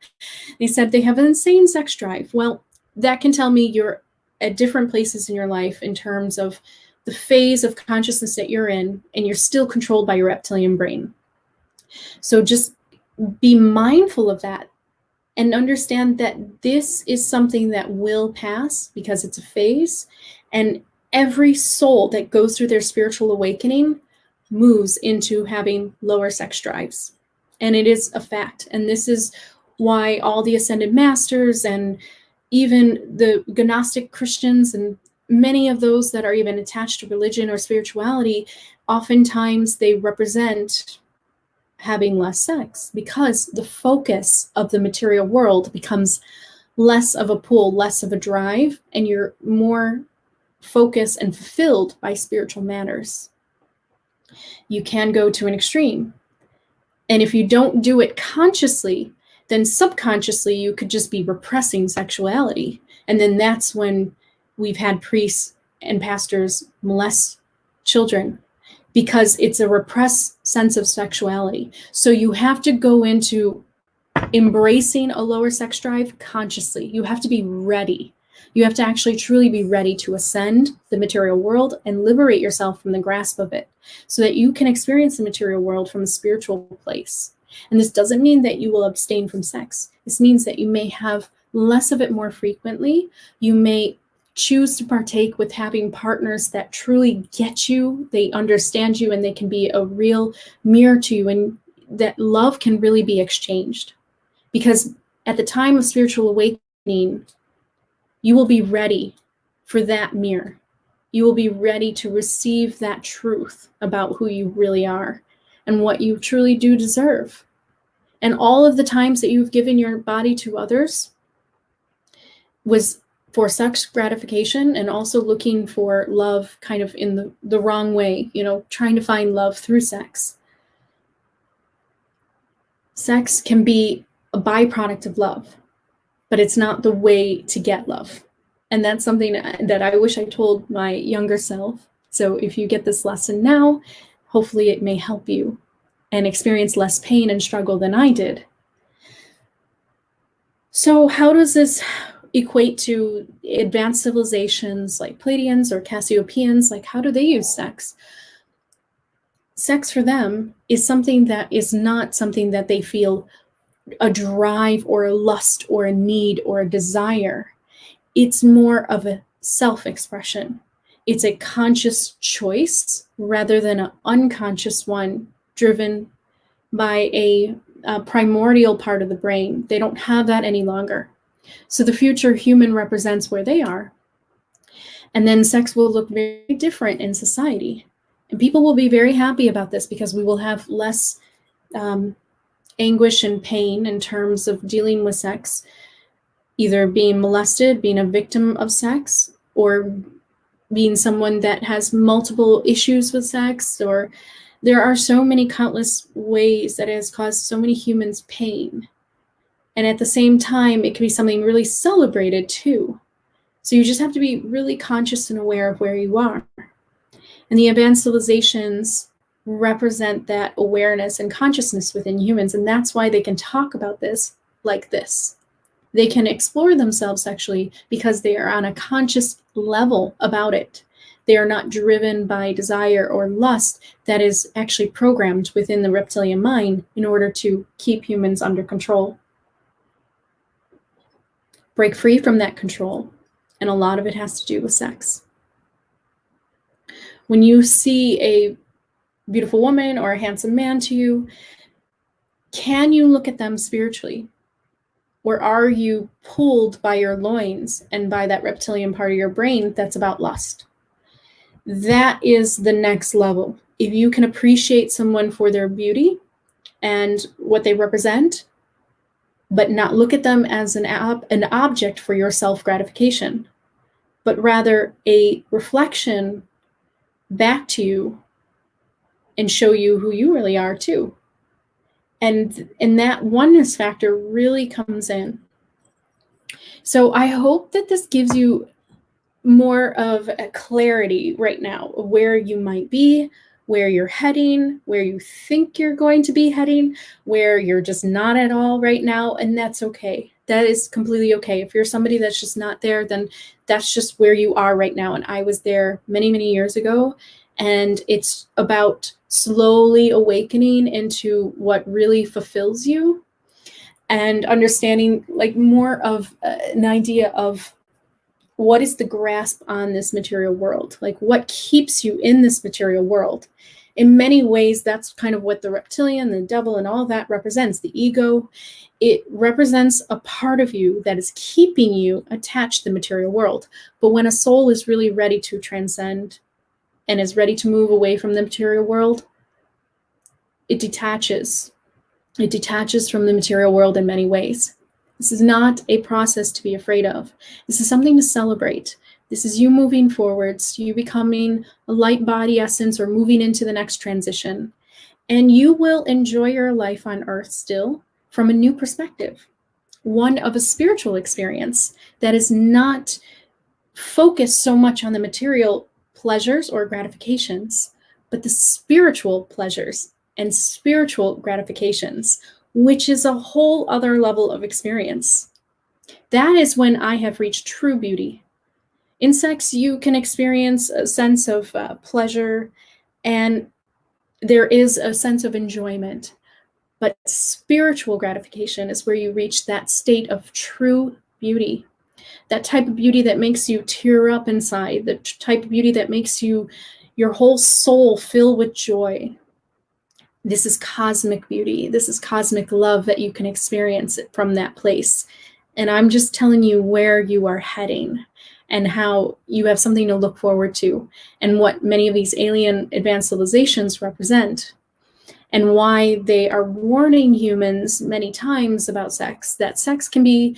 they said they have an insane sex drive. Well, that can tell me you're at different places in your life in terms of the phase of consciousness that you're in, and you're still controlled by your reptilian brain. So just be mindful of that and understand that this is something that will pass because it's a phase, and every soul that goes through their spiritual awakening moves into having lower sex drives. And it is a fact. And this is why all the ascended masters and even the Gnostic Christians and many of those that are even attached to religion or spirituality, oftentimes they represent having less sex, because the focus of the material world becomes less of a pull, less of a drive, and you're more focused and fulfilled by spiritual matters. You can go to an extreme. And if you don't do it consciously, then subconsciously you could just be repressing sexuality. And then that's when we've had priests and pastors molest children, because it's a repressed sense of sexuality. So you have to go into embracing a lower sex drive consciously. You have to be ready. You have to actually truly be ready to ascend the material world and liberate yourself from the grasp of it, so that you can experience the material world from a spiritual place. And this doesn't mean that you will abstain from sex. This means that you may have less of it more frequently. You may choose to partake with having partners that truly get you, they understand you, and they can be a real mirror to you, and that love can really be exchanged. Because at the time of spiritual awakening, you will be ready for that mirror. You will be ready to receive that truth about who you really are and what you truly do deserve. And all of the times that you've given your body to others was for sex gratification, and also looking for love kind of in the wrong way, trying to find love through sex. Sex can be a byproduct of love, but it's not the way to get love. And that's something that I wish I told my younger self. So if you get this lesson now, hopefully it may help you and experience less pain and struggle than I did. So how does this equate to advanced civilizations like Pleiadians or Cassiopeans? Like, how do they use sex? Sex for them is something that is not something that they feel a drive or a lust or a need or a desire. It's more of a self-expression. It's a conscious choice rather than an unconscious one driven by a primordial part of the brain. They don't have that any longer. So the future human represents where they are. And then sex will look very different in society. And people will be very happy about this, because we will have less anguish and pain in terms of dealing with sex, either being molested, being a victim of sex, or being someone that has multiple issues with sex. Or there are so many countless ways that it has caused so many humans pain. And at the same time, it can be something really celebrated too. So you just have to be really conscious and aware of where you are. And the advanced civilizations represent that awareness and consciousness within humans. And that's why they can talk about this like this. They can explore themselves sexually because they are on a conscious level about it. They are not driven by desire or lust that is actually programmed within the reptilian mind in order to keep humans under control. Break free from that control, and a lot of it has to do with sex. When you see a beautiful woman or a handsome man to you, can you look at them spiritually? Or are you pulled by your loins and by that reptilian part of your brain that's about lust? That is the next level. If you can appreciate someone for their beauty and what they represent, but not look at them as an object for your self-gratification, but rather a reflection back to you and show you who you really are too. And that oneness factor really comes in. So I hope that this gives you more of a clarity right now, where you might be, where you're heading, where you think you're going to be heading, where you're just not at all right now. And that's okay. That is completely okay. If you're somebody that's just not there, then that's just where you are right now. And I was there many, many years ago. And it's about slowly awakening into what really fulfills you and understanding like more of an idea of what is the grasp on this material world? Like what keeps you in this material world? In many ways, that's kind of what the reptilian, the devil, and all that represents. The ego, it represents a part of you that is keeping you attached to the material world. But when a soul is really ready to transcend and is ready to move away from the material world, it detaches. It detaches from the material world in many ways. This is not a process to be afraid of. This is something to celebrate. This is you moving forwards, you becoming a light body essence or moving into the next transition. And you will enjoy your life on earth still from a new perspective, one of a spiritual experience that is not focused so much on the material pleasures or gratifications, but the spiritual pleasures and spiritual gratifications, which is a whole other level of experience. That is when I have reached true beauty. In sex, you can experience a sense of pleasure, and there is a sense of enjoyment. But spiritual gratification is where you reach that state of true beauty. That type of beauty that makes you tear up inside, the type of beauty that makes your whole soul fill with joy. This is cosmic beauty. This is cosmic love that you can experience it from that place. And I'm just telling you where you are heading and how you have something to look forward to and what many of these alien advanced civilizations represent and why they are warning humans many times about sex, that sex can be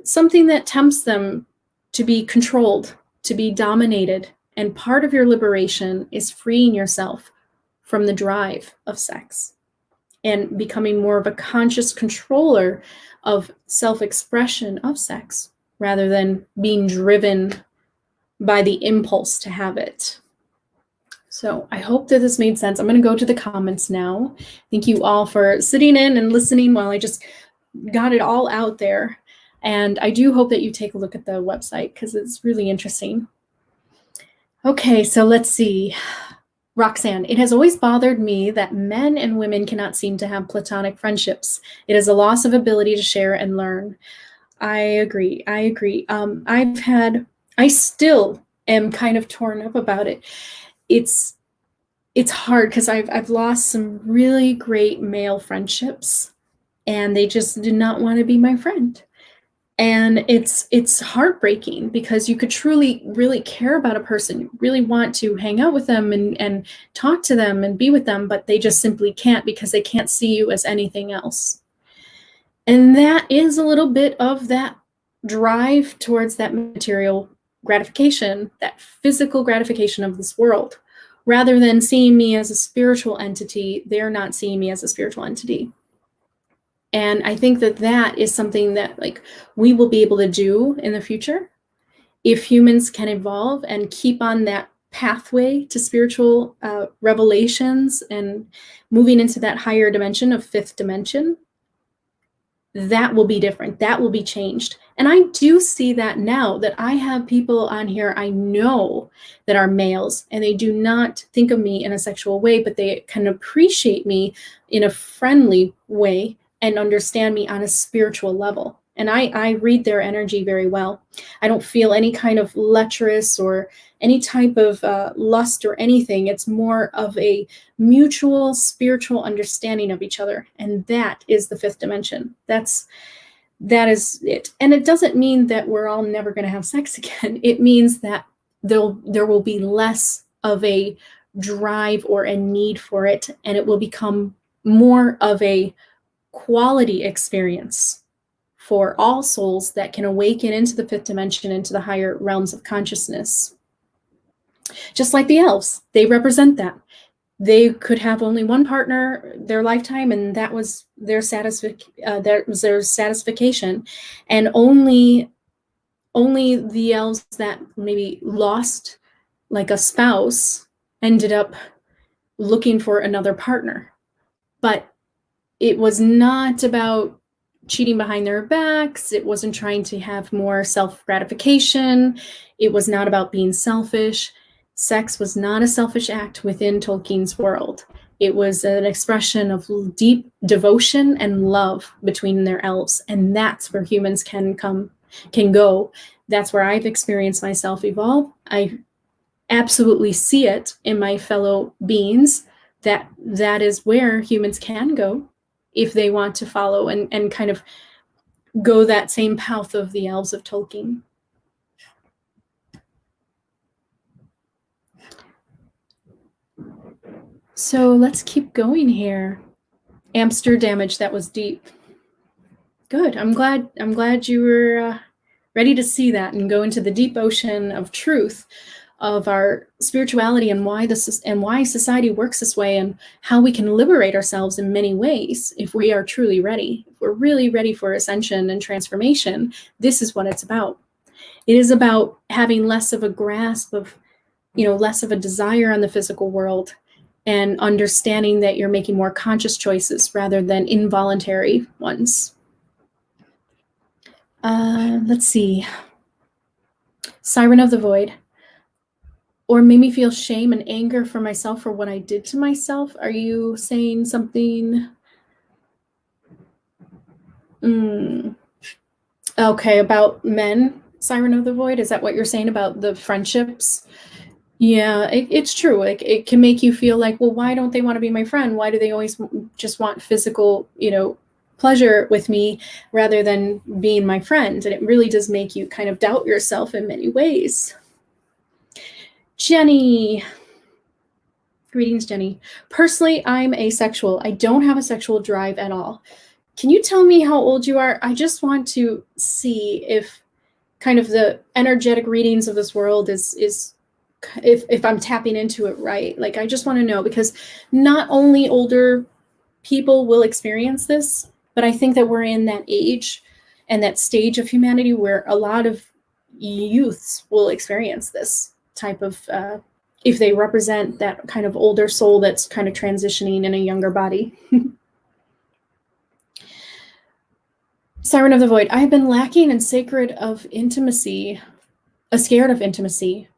something that tempts them to be controlled, to be dominated. And part of your liberation is freeing yourself from the drive of sex and becoming more of a conscious controller of self-expression of sex rather than being driven by the impulse to have it. So I hope that this made sense. I'm going to go to the comments now. Thank you all for sitting in and listening while I just got it all out there. And I do hope that you take a look at the website because it's really interesting. Okay, so let's see. Roxanne, it has always bothered me that men and women cannot seem to have platonic friendships. It is a loss of ability to share and learn. I agree. I still am kind of torn up about it. It's hard because I've lost some really great male friendships and they just did not want to be my friend. And it's heartbreaking because you could truly, really care about a person, you really want to hang out with them and talk to them and be with them, but they just simply can't because they can't see you as anything else. And that is a little bit of that drive towards that material gratification, that physical gratification of this world. Rather than seeing me as a spiritual entity, they're not seeing me as a spiritual entity. And I think that that is something that like we will be able to do in the future if humans can evolve and keep on that pathway to spiritual revelations and moving into that higher dimension of fifth dimension. That will be different. That will be changed. And I do see that now that I have people on here I know that are males and they do not think of me in a sexual way, but they can appreciate me in a friendly way and understand me on a spiritual level. And I read their energy very well. I don't feel any kind of lecherous or any type of lust or anything. It's more of a mutual spiritual understanding of each other. And that is the fifth dimension. That is it. And it doesn't mean that we're all never going to have sex again. It means that there will be less of a drive or a need for it. And it will become more of a quality experience for all souls that can awaken into the fifth dimension, into the higher realms of consciousness. Just like the elves, they represent that. they could have only one partner their lifetime, and that was their satisfaction. And only the elves that maybe lost like a spouse ended up looking for another partner. But it was not about cheating behind their backs. It wasn't trying to have more self-gratification. It was not about being selfish. Sex was not a selfish act within Tolkien's world. It was an expression of deep devotion and love between their elves, and that's where humans can go. That's where I've experienced myself evolve. I absolutely see it in my fellow beings, that is where humans can go if they want to follow and kind of go that same path of the elves of Tolkien. So let's keep going here. Amster damage, that was deep. Good. I'm glad you were ready to see that and go into the deep ocean of truth of our spirituality and why society works this way, and how we can liberate ourselves in many ways if we are truly ready. If we're really ready for ascension and transformation, this is what it's about. It is about having less of a grasp of, less of a desire on the physical world, and understanding that you're making more conscious choices rather than involuntary ones. Let's see. Siren of the Void. Or made me feel shame and anger for myself for what I did to myself. Are you saying something? Okay, about men, Siren of the Void? Is that what you're saying about the friendships? Yeah, it's true. Like, it can make you feel like, well, why don't they want to be my friend? Why do they always just want physical, pleasure with me rather than being my friend? And it really does make you kind of doubt yourself in many ways. Jenny. Greetings, Jenny. Personally, I'm asexual. I don't have a sexual drive at all. Can you tell me how old you are? I just want to see if kind of the energetic readings of this world is if I'm tapping into it right. Like, I just want to know, because not only older people will experience this, but I think that we're in that age and that stage of humanity where a lot of youths will experience this type of, if they represent that kind of older soul that's kind of transitioning in a younger body. Siren of the Void. I have been lacking in scared of intimacy,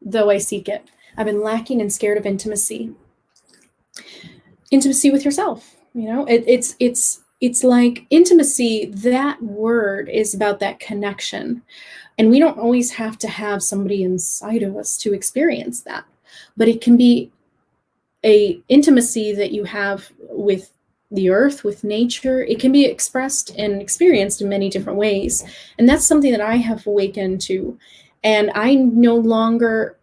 though I seek it. I've been lacking and scared of intimacy. Intimacy with yourself. It's like intimacy, that word is about that connection. And we don't always have to have somebody inside of us to experience that. But it can be a intimacy that you have with the earth, with nature. It can be expressed and experienced in many different ways. And that's something that I have awakened to. And I no longer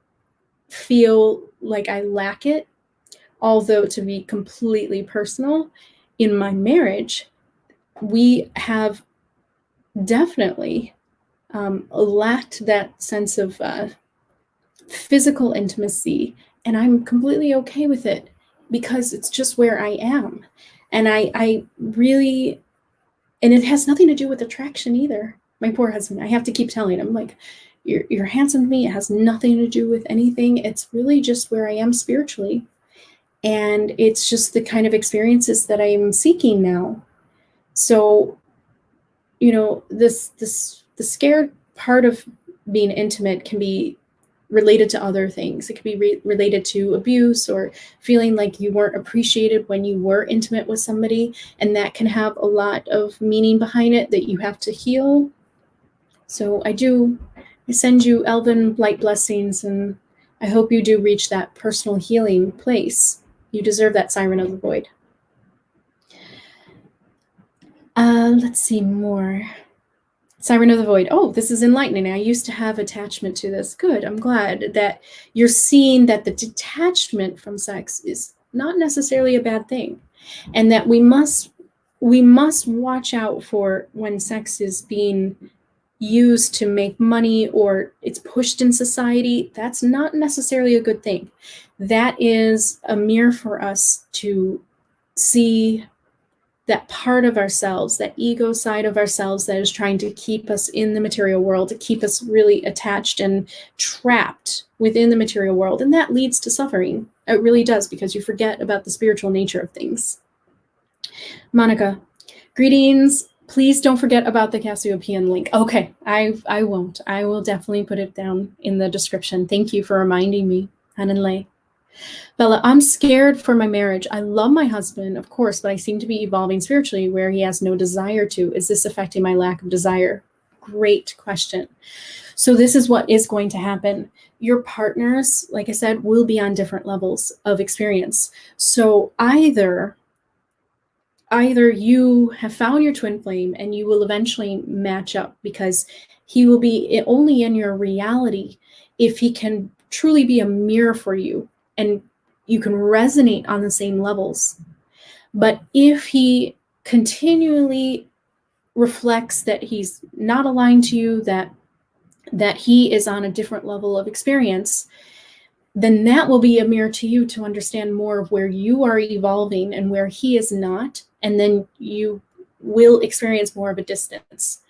feel like I lack it. Although, to be completely personal, in my marriage, we have definitely lacked that sense of physical intimacy, and I'm completely okay with it because it's just where I am. And I really, and it has nothing to do with attraction either. My poor husband, I have to keep telling him, like, you're handsome to me. It has nothing to do with anything. It's really just where I am spiritually. And it's just the kind of experiences that I'm seeking now. So, the scared part of being intimate can be related to other things. It could be related to abuse or feeling like you weren't appreciated when you were intimate with somebody. And that can have a lot of meaning behind it that you have to heal. So I send you elven light blessings, and I hope you do reach that personal healing place. You deserve that, Siren of the Void. Let's see more. Siren of the Void. Oh, this is enlightening. I used to have attachment to this. Good. I'm glad that you're seeing that the detachment from sex is not necessarily a bad thing, and that we must watch out for when sex is being used to make money or it's pushed in society. That's not necessarily a good thing. that is a mirror for us to see that part of ourselves, that ego side of ourselves that is trying to keep us in the material world, to keep us really attached and trapped within the material world. And that leads to suffering. It really does, because you forget about the spiritual nature of things. Monica, greetings. Please don't forget about the Cassiopean link. Okay, I won't. I will definitely put it down in the description. Thank you for reminding me, Hananle. Bella, I'm scared for my marriage. I love my husband, of course, but I seem to be evolving spiritually where he has no desire to. Is this affecting my lack of desire? Great question. So this is what is going to happen. Your partners, like I said, will be on different levels of experience. So either you have found your twin flame and you will eventually match up, because he will be only in your reality if he can truly be a mirror for you and you can resonate on the same levels. But if he continually reflects that he's not aligned to you, that he is on a different level of experience, then that will be a mirror to you to understand more of where you are evolving and where he is not. And then you will experience more of a distance.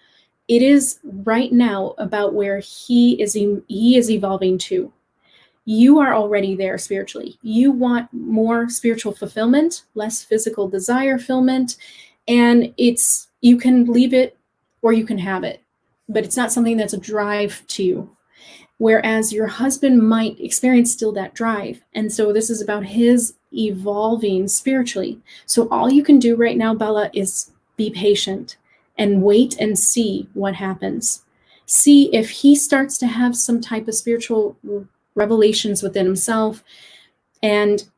It is right now about where he is evolving to. You are already there spiritually. You want more spiritual fulfillment, less physical desire fulfillment, and you can leave it or you can have it, but it's not something that's a drive to you. Whereas your husband might experience still that drive. And so this is about his evolving spiritually. So all you can do right now, Bella, is be patient and wait and see what happens. See if he starts to have some type of spiritual revelations within himself. And,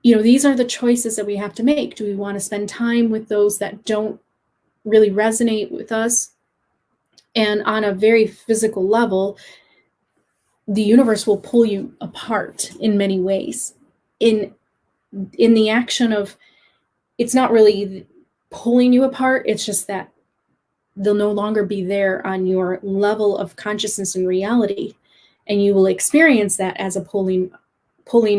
these are the choices that we have to make. Do we want to spend time with those that don't really resonate with us? And on a very physical level, the universe will pull you apart in many ways. In the action of, it's not really pulling you apart, it's just that they'll no longer be there on your level of consciousness and reality. And you will experience that as a pulling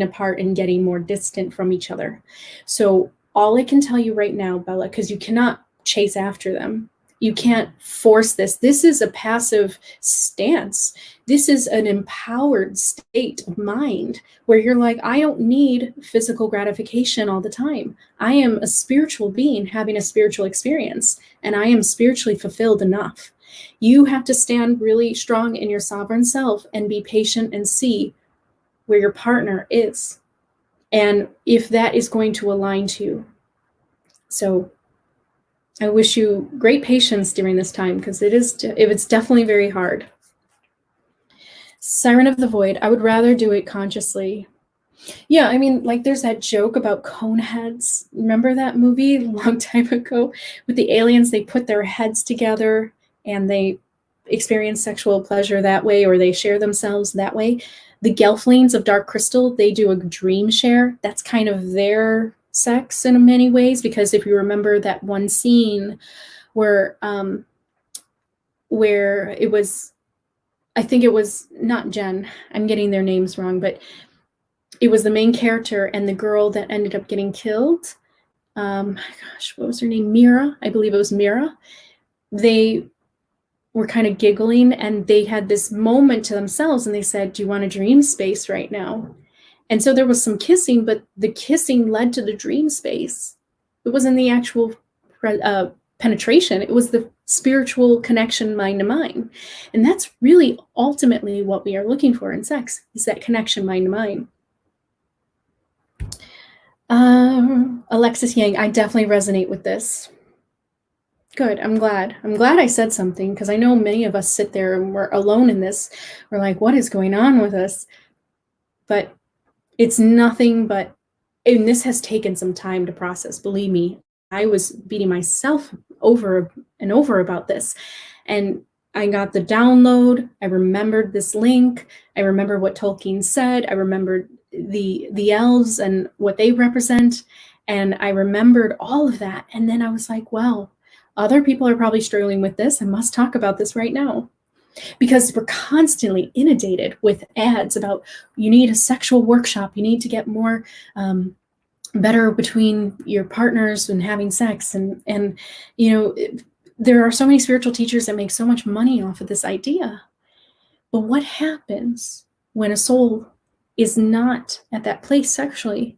apart and getting more distant from each other. So all I can tell you right now, Bella, because you cannot chase after them. You can't force this. This is a passive stance. This is an empowered state of mind where you're like, I don't need physical gratification all the time. I am a spiritual being having a spiritual experience, and I am spiritually fulfilled enough. You have to stand really strong in your sovereign self and be patient and see where your partner is and if that is going to align to you. So I wish you great patience during this time, because it's definitely very hard. Siren of the Void, I would rather do it consciously. Yeah, I mean, like there's that joke about cone heads. Remember that movie a long time ago with the aliens? They put their heads together and they experience sexual pleasure that way, or they share themselves that way. The Gelflings of Dark Crystal, they do a dream share. That's kind of their sex in many ways, because if you remember that one scene where it was, I think it was not Jen, I'm getting their names wrong, but it was the main character and the girl that ended up getting killed. What was her name? Mira, I believe it was Mira. They were kind of giggling and they had this moment to themselves and they said, do you want a dream space right now? And so there was some kissing, but the kissing led to the dream space. It wasn't the actual penetration. It was the spiritual connection, mind to mind. And that's really ultimately what we are looking for in sex, is that connection, mind to mind. Alexis Yang, I definitely resonate with this. Good. I'm glad I said something, because I know many of us sit there and we're alone in this. We're like, what is going on with us? But it's nothing but, and this has taken some time to process. Believe me, I was beating myself over and over about this. And I got the download. I remembered this link. I remember what Tolkien said. I remembered the elves and what they represent. And I remembered all of that. And then I was like, well, other people are probably struggling with this. I must talk about this right now. because we're constantly inundated with ads about you need a sexual workshop, you need to get more better between your partners and having sex. And there are so many spiritual teachers that make so much money off of this idea. But what happens when a soul is not at that place sexually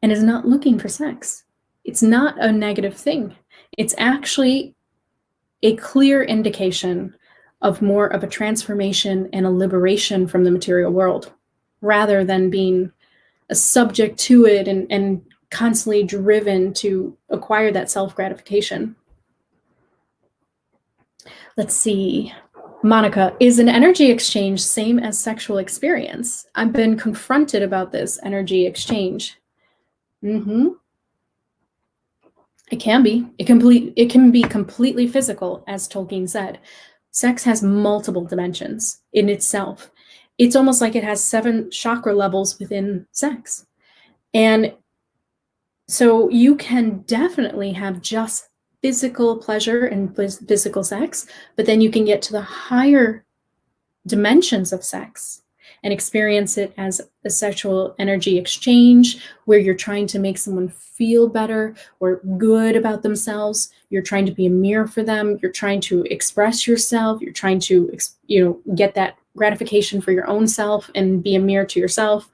and is not looking for sex? It's not a negative thing. It's actually a clear indication of more of a transformation and a liberation from the material world, rather than being a subject to it and constantly driven to acquire that self-gratification. Let's see. Monica, is an energy exchange same as sexual experience? I've been confronted about this energy exchange. It can be. It can be completely physical, as Tolkien said. Sex has multiple dimensions in itself. It's almost like it has 7 chakra levels within sex. And so you can definitely have just physical pleasure and physical sex, but then you can get to the higher dimensions of sex and experience it as a sexual energy exchange, where you're trying to make someone feel better or good about themselves. You're trying to be a mirror for them. You're trying to express yourself. You're trying to, get that gratification for your own self and be a mirror to yourself.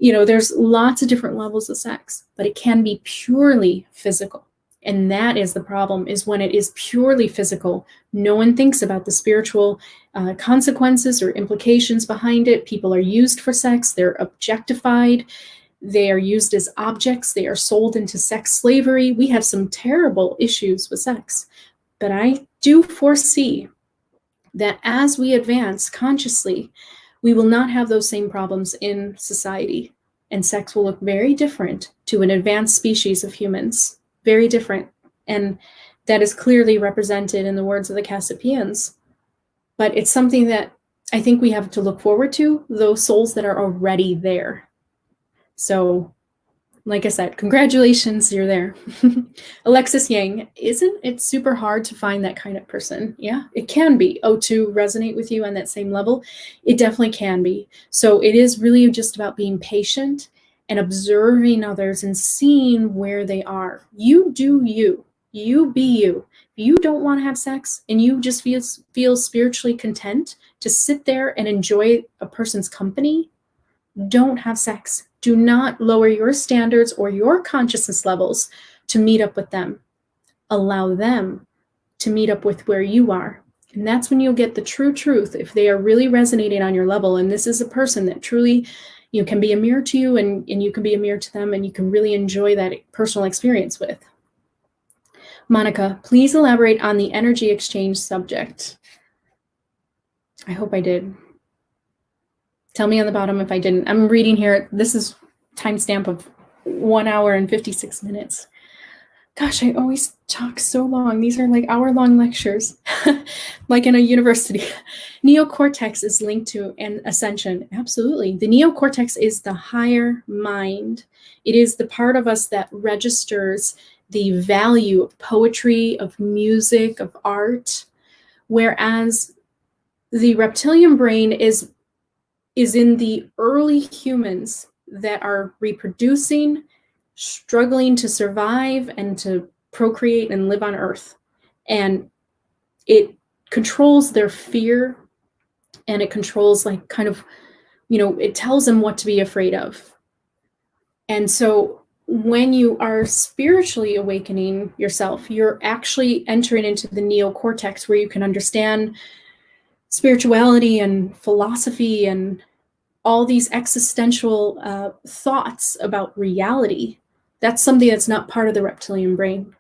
There's lots of different levels of sex, but it can be purely physical. And that is the problem, is when it is purely physical, no one thinks about the spiritual consequences or implications behind it. People are used for sex. They're objectified. They are used as objects. They are sold into sex slavery. We have some terrible issues with sex. But I do foresee that as we advance consciously, we will not have those same problems in society. And sex will look very different to an advanced species of humans. Very different. And that is clearly represented in the words of the Cassiopeans. But it's something that I think we have to look forward to, those souls that are already there. So, like I said, congratulations, you're there. Alexis Yang, isn't it super hard to find that kind of person? Yeah, it can be. To resonate with you on that same level, it definitely can be. So it is really just about being patient and observing others and seeing where they are. You do you. You be you. If you don't want to have sex and you just feel spiritually content to sit there and enjoy a person's company, don't have sex. Do not lower your standards or your consciousness levels to meet up with them. Allow them to meet up with where you are. And that's when you'll get the true truth, if they are really resonating on your level. And this is a person that truly can be a mirror to you, and you can be a mirror to them, and you can really enjoy that personal experience with. Monica, please elaborate on the energy exchange subject. I hope I did. Tell me on the bottom if I didn't. I'm reading here. This is timestamp of 1 hour and 56 minutes. Gosh, I always talk so long. These are like hour-long lectures, like in a university. Neocortex is linked to an ascension. Absolutely. The neocortex is the higher mind. It is the part of us that registers the value of poetry, of music, of art, whereas the reptilian brain is in the early humans that are reproducing, struggling to survive and to procreate and live on Earth. And it controls their fear, and it controls it tells them what to be afraid of. And so when you are spiritually awakening yourself, you're actually entering into the neocortex, where you can understand spirituality and philosophy and all these existential thoughts about reality. That's something that's not part of the reptilian brain.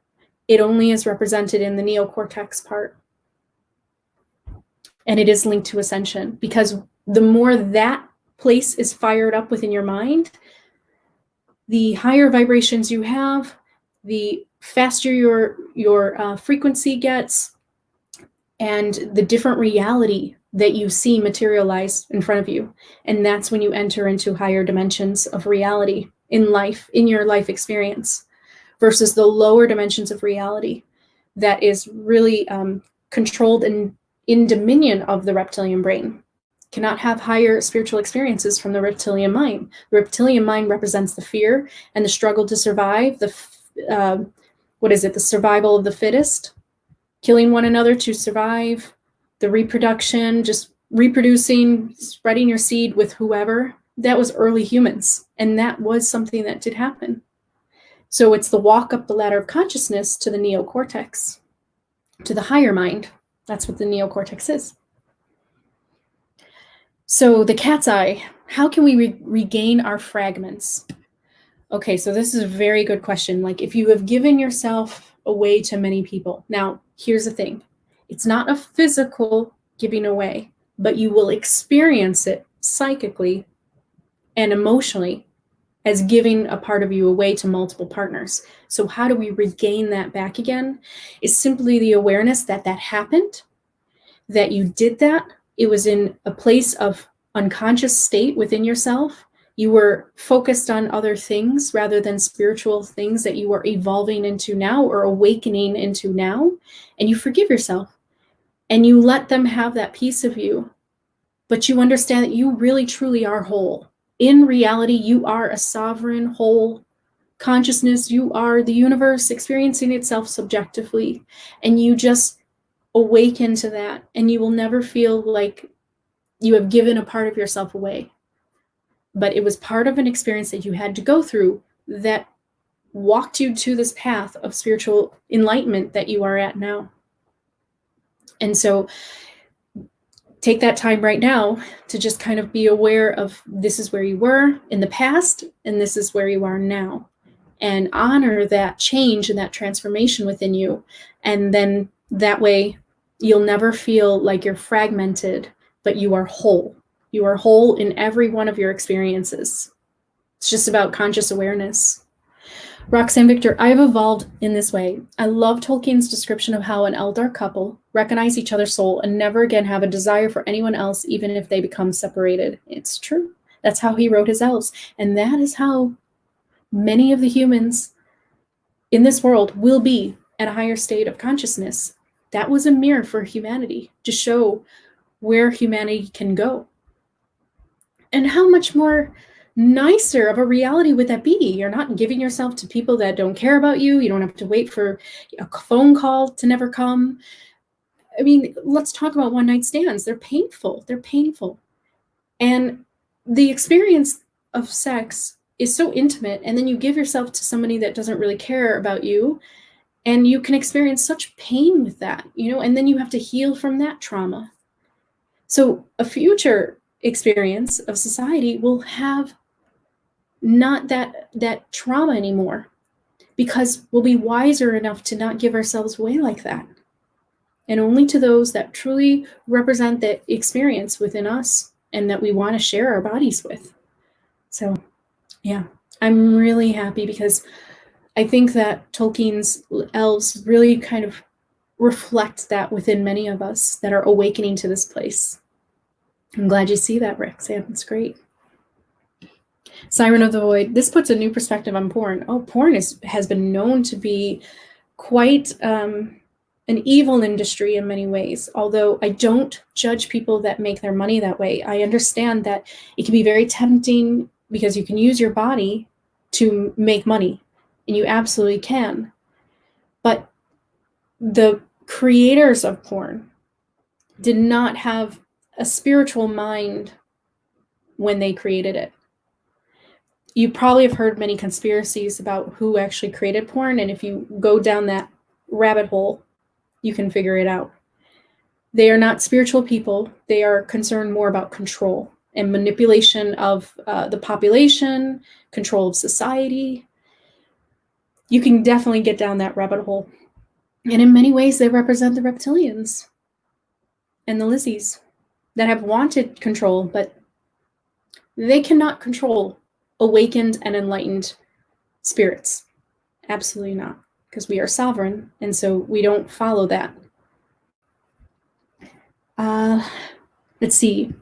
It only is represented in the neocortex part. And it is linked to ascension, because the more that place is fired up within your mind, the higher vibrations you have, the faster your frequency gets, and the different reality that you see materialize in front of you. And that's when you enter into higher dimensions of reality in life, in your life experience, versus the lower dimensions of reality that is really controlled and in dominion of the reptilian brain, cannot have higher spiritual experiences from the reptilian mind. The reptilian mind represents the fear and the struggle to survive, the survival of the fittest, killing one another to survive, the reproduction, just reproducing, spreading your seed with whoever. That was early humans, and that was something that did happen. So it's the walk up the ladder of consciousness to the neocortex, to the higher mind. That's what the neocortex is. So the cat's eye, how can we regain our fragments? Okay, so this is a very good question. Like, if you have given yourself away to many people. Now, here's the thing. It's not a physical giving away, but you will experience it psychically and emotionally as giving a part of you away to multiple partners. So how do we regain that back again? Is simply the awareness that that happened, that you did that. It was in a place of unconscious state within yourself. You were focused on other things rather than spiritual things that you are evolving into now or awakening into now. And you forgive yourself and you let them have that piece of you. But you understand that you really, truly are whole. In reality, you are a sovereign, whole consciousness. You are the universe experiencing itself subjectively. And you just awaken to that. And you will never feel like you have given a part of yourself away. But it was part of an experience that you had to go through that walked you to this path of spiritual enlightenment that you are at now. And so take that time right now to just kind of be aware of this is where you were in the past and this is where you are now. And honor that change and that transformation within you. And then that way you'll never feel like you're fragmented, but you are whole. You are whole in every one of your experiences. It's just about conscious awareness. Roxanne Victor, I've evolved in this way. I love Tolkien's description of how an Eldar couple recognize each other's soul and never again have a desire for anyone else, even if they become separated. It's true. That's how he wrote his elves. And that is how many of the humans in this world will be at a higher state of consciousness. That was a mirror for humanity to show where humanity can go. And how much more nicer of a reality would that be? You're not giving yourself to people that don't care about you. You don't have to wait for a phone call to never come. I mean, let's talk about one-night stands. They're painful. They're painful. And the experience of sex is so intimate. And then you give yourself to somebody that doesn't really care about you. And you can experience such pain with that, and then you have to heal from that trauma. So a future experience of society will have not that trauma anymore, because we'll be wiser enough to not give ourselves away like that, and only to those that truly represent that experience within us and that we want to share our bodies with. So yeah, I'm really happy because I think that Tolkien's elves really kind of reflect that within many of us that are awakening to this place. I'm glad you see that, Roxanne. It's great. Siren of the Void. This puts a new perspective on porn. Oh, porn has been known to be quite an evil industry in many ways. Although I don't judge people that make their money that way. I understand that it can be very tempting because you can use your body to make money, and you absolutely can. But the creators of porn did not have a spiritual mind when they created it. You probably have heard many conspiracies about who actually created porn, and if you go down that rabbit hole, you can figure it out. They are not spiritual people. They are concerned more about control and manipulation of the population, control of society. You can definitely get down that rabbit hole. And in many ways, they represent the reptilians and the Lizzies that have wanted control, but they cannot control awakened and enlightened spirits. Absolutely not, because we are sovereign, and so we don't follow that. Let's see.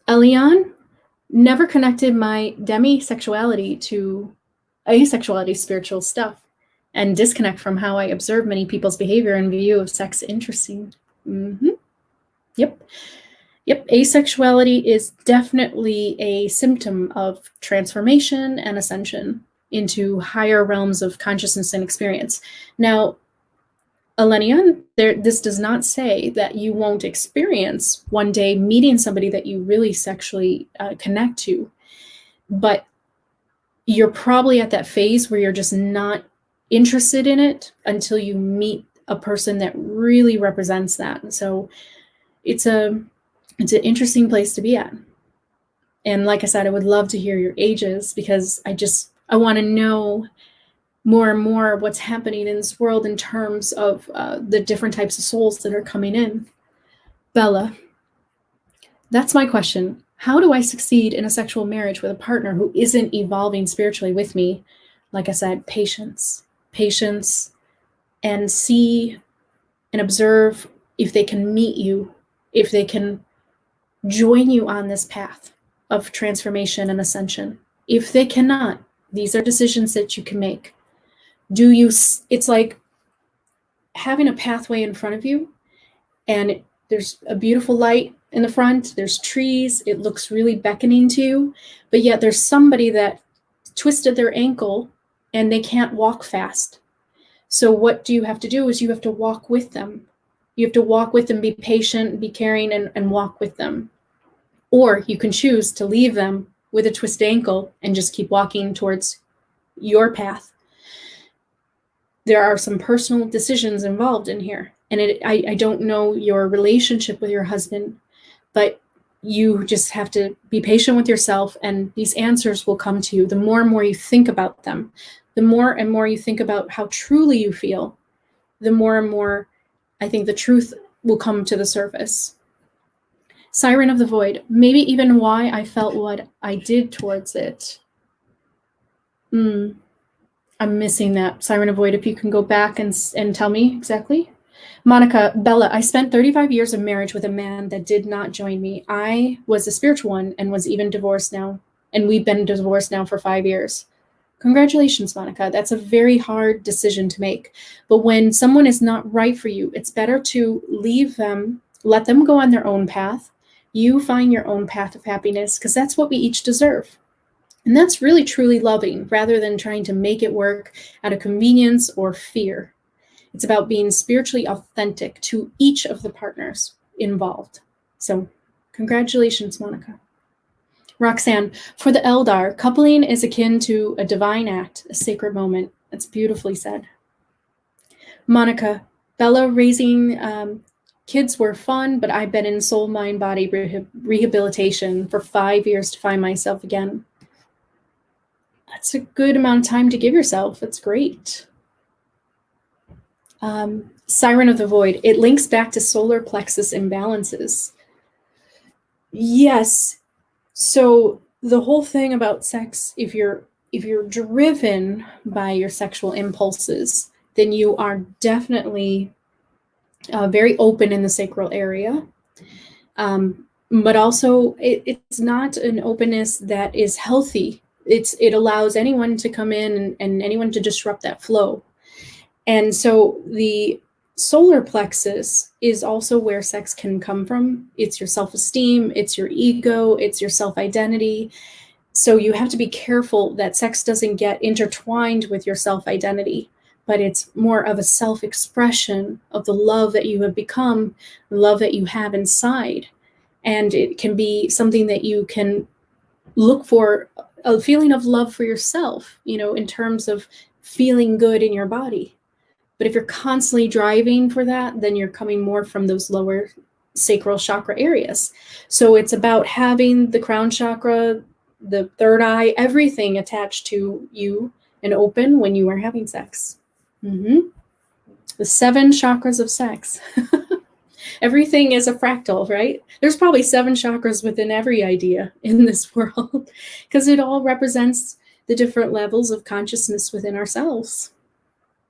Elian, never connected my demisexuality to asexuality, spiritual stuff, and disconnect from how I observe many people's behavior and view of sex. Interesting. Yep. Asexuality is definitely a symptom of transformation and ascension into higher realms of consciousness and experience. Now, Elenion, this does not say that you won't experience one day meeting somebody that you really sexually connect to, but you're probably at that phase where you're just not interested in it until you meet a person that really represents that. And so it's an interesting place to be at. And like I said, I would love to hear your ages, because I want to know more and more what's happening in this world in terms of the different types of souls that are coming in. Bella, that's my question. How do I succeed in a sexual marriage with a partner who isn't evolving spiritually with me? Like I said, patience, and see and observe if they can meet you, if they can join you on this path of transformation and ascension. If they cannot, these are decisions that you can make. It's like having a pathway in front of you, and there's a beautiful light in the front, there's trees, it looks really beckoning to you, but yet there's somebody that twisted their ankle and they can't walk fast. So what do you have to do is you have to walk with them. You have to walk with them, be patient, be caring, and walk with them. Or you can choose to leave them with a twisted ankle and just keep walking towards your path. There are some personal decisions involved in here. And I don't know your relationship with your husband, but you just have to be patient with yourself, and these answers will come to you. The more and more you think about them, the more and more you think about how truly you feel, the more and more I think the truth will come to the surface. Siren of the Void, maybe even why I felt what I did towards it. I'm missing that. Siren of Void, if you can go back and tell me exactly. Monica, Bella, I spent 35 years of marriage with a man that did not join me. I was a spiritual one and was even divorced now. And we've been divorced now for 5 years. Congratulations, Monica. That's a very hard decision to make. But when someone is not right for you, it's better to leave them, let them go on their own path. You find your own path of happiness, because that's what we each deserve. And that's really truly loving, rather than trying to make it work out of convenience or fear. It's about being spiritually authentic to each of the partners involved. So congratulations, Monica. Roxanne, for the Eldar, coupling is akin to a divine act, a sacred moment. That's beautifully said. Monica, Bella, raising kids were fun, but I've been in soul, mind, body rehabilitation for 5 years to find myself again. That's a good amount of time to give yourself. That's great. Siren of the Void, it links back to solar plexus imbalances. Yes. So the whole thing about sex, if you're driven by your sexual impulses, then you are definitely very open in the sacral area. But also it's not an openness that is healthy. It allows anyone to come in and anyone to disrupt that flow. And so the solar plexus is also where sex can come from. It's your self-esteem, it's your ego, it's your self-identity. So you have to be careful that sex doesn't get intertwined with your self-identity, but it's more of a self-expression of the love that you have become, the love that you have inside. And it can be something that you can look for, a feeling of love for yourself, in terms of feeling good in your body. But if you're constantly driving for that, then you're coming more from those lower sacral chakra areas. So it's about having the crown chakra, the third eye, everything attached to you and open when you are having sex. The 7 chakras of sex. Everything is a fractal, right? There's probably 7 chakras within every idea in this world, because it all represents the different levels of consciousness within ourselves.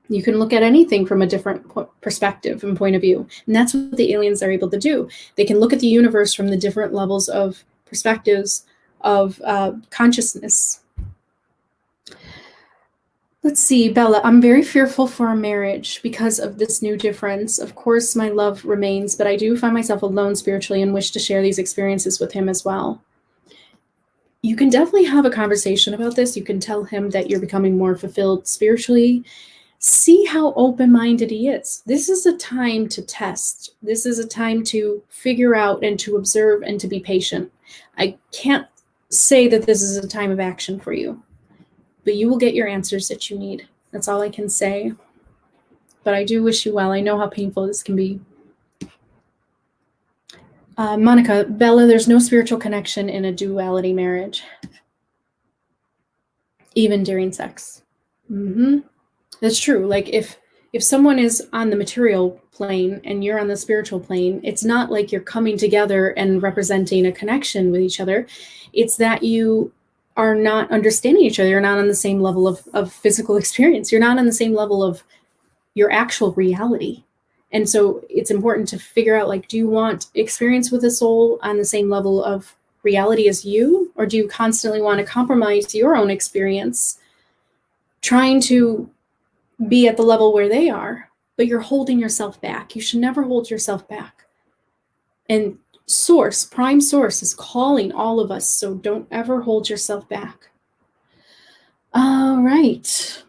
You can look at anything from a different perspective and point of view. And that's what the aliens are able to do. They can look at the universe from the different levels of perspectives of consciousness. Let's see, Bella, I'm very fearful for our marriage because of this new difference. Of course, my love remains, but I do find myself alone spiritually and wish to share these experiences with him as well. You can definitely have a conversation about this. You can tell him that you're becoming more fulfilled spiritually. See how open-minded he is. This is a time to test. This is a time to figure out and to observe and to be patient. I can't say that this is a time of action for you, but you will get your answers that you need. That's all I can say. But I do wish you well. I know how painful this can be. Monica, Bella, there's no spiritual connection in a duality marriage, even during sex. That's true. Like if someone is on the material plane and you're on the spiritual plane, it's not like you're coming together and representing a connection with each other. It's that you are not understanding each other. You're not on the same level of physical experience. You're not on the same level of your actual reality. And so it's important to figure out, like, do you want experience with a soul on the same level of reality as you? Or do you constantly want to compromise your own experience, trying to be at the level where they are, but you're holding yourself back? You should never hold yourself back. And source, prime source, is calling all of us, so don't ever hold yourself back. All right.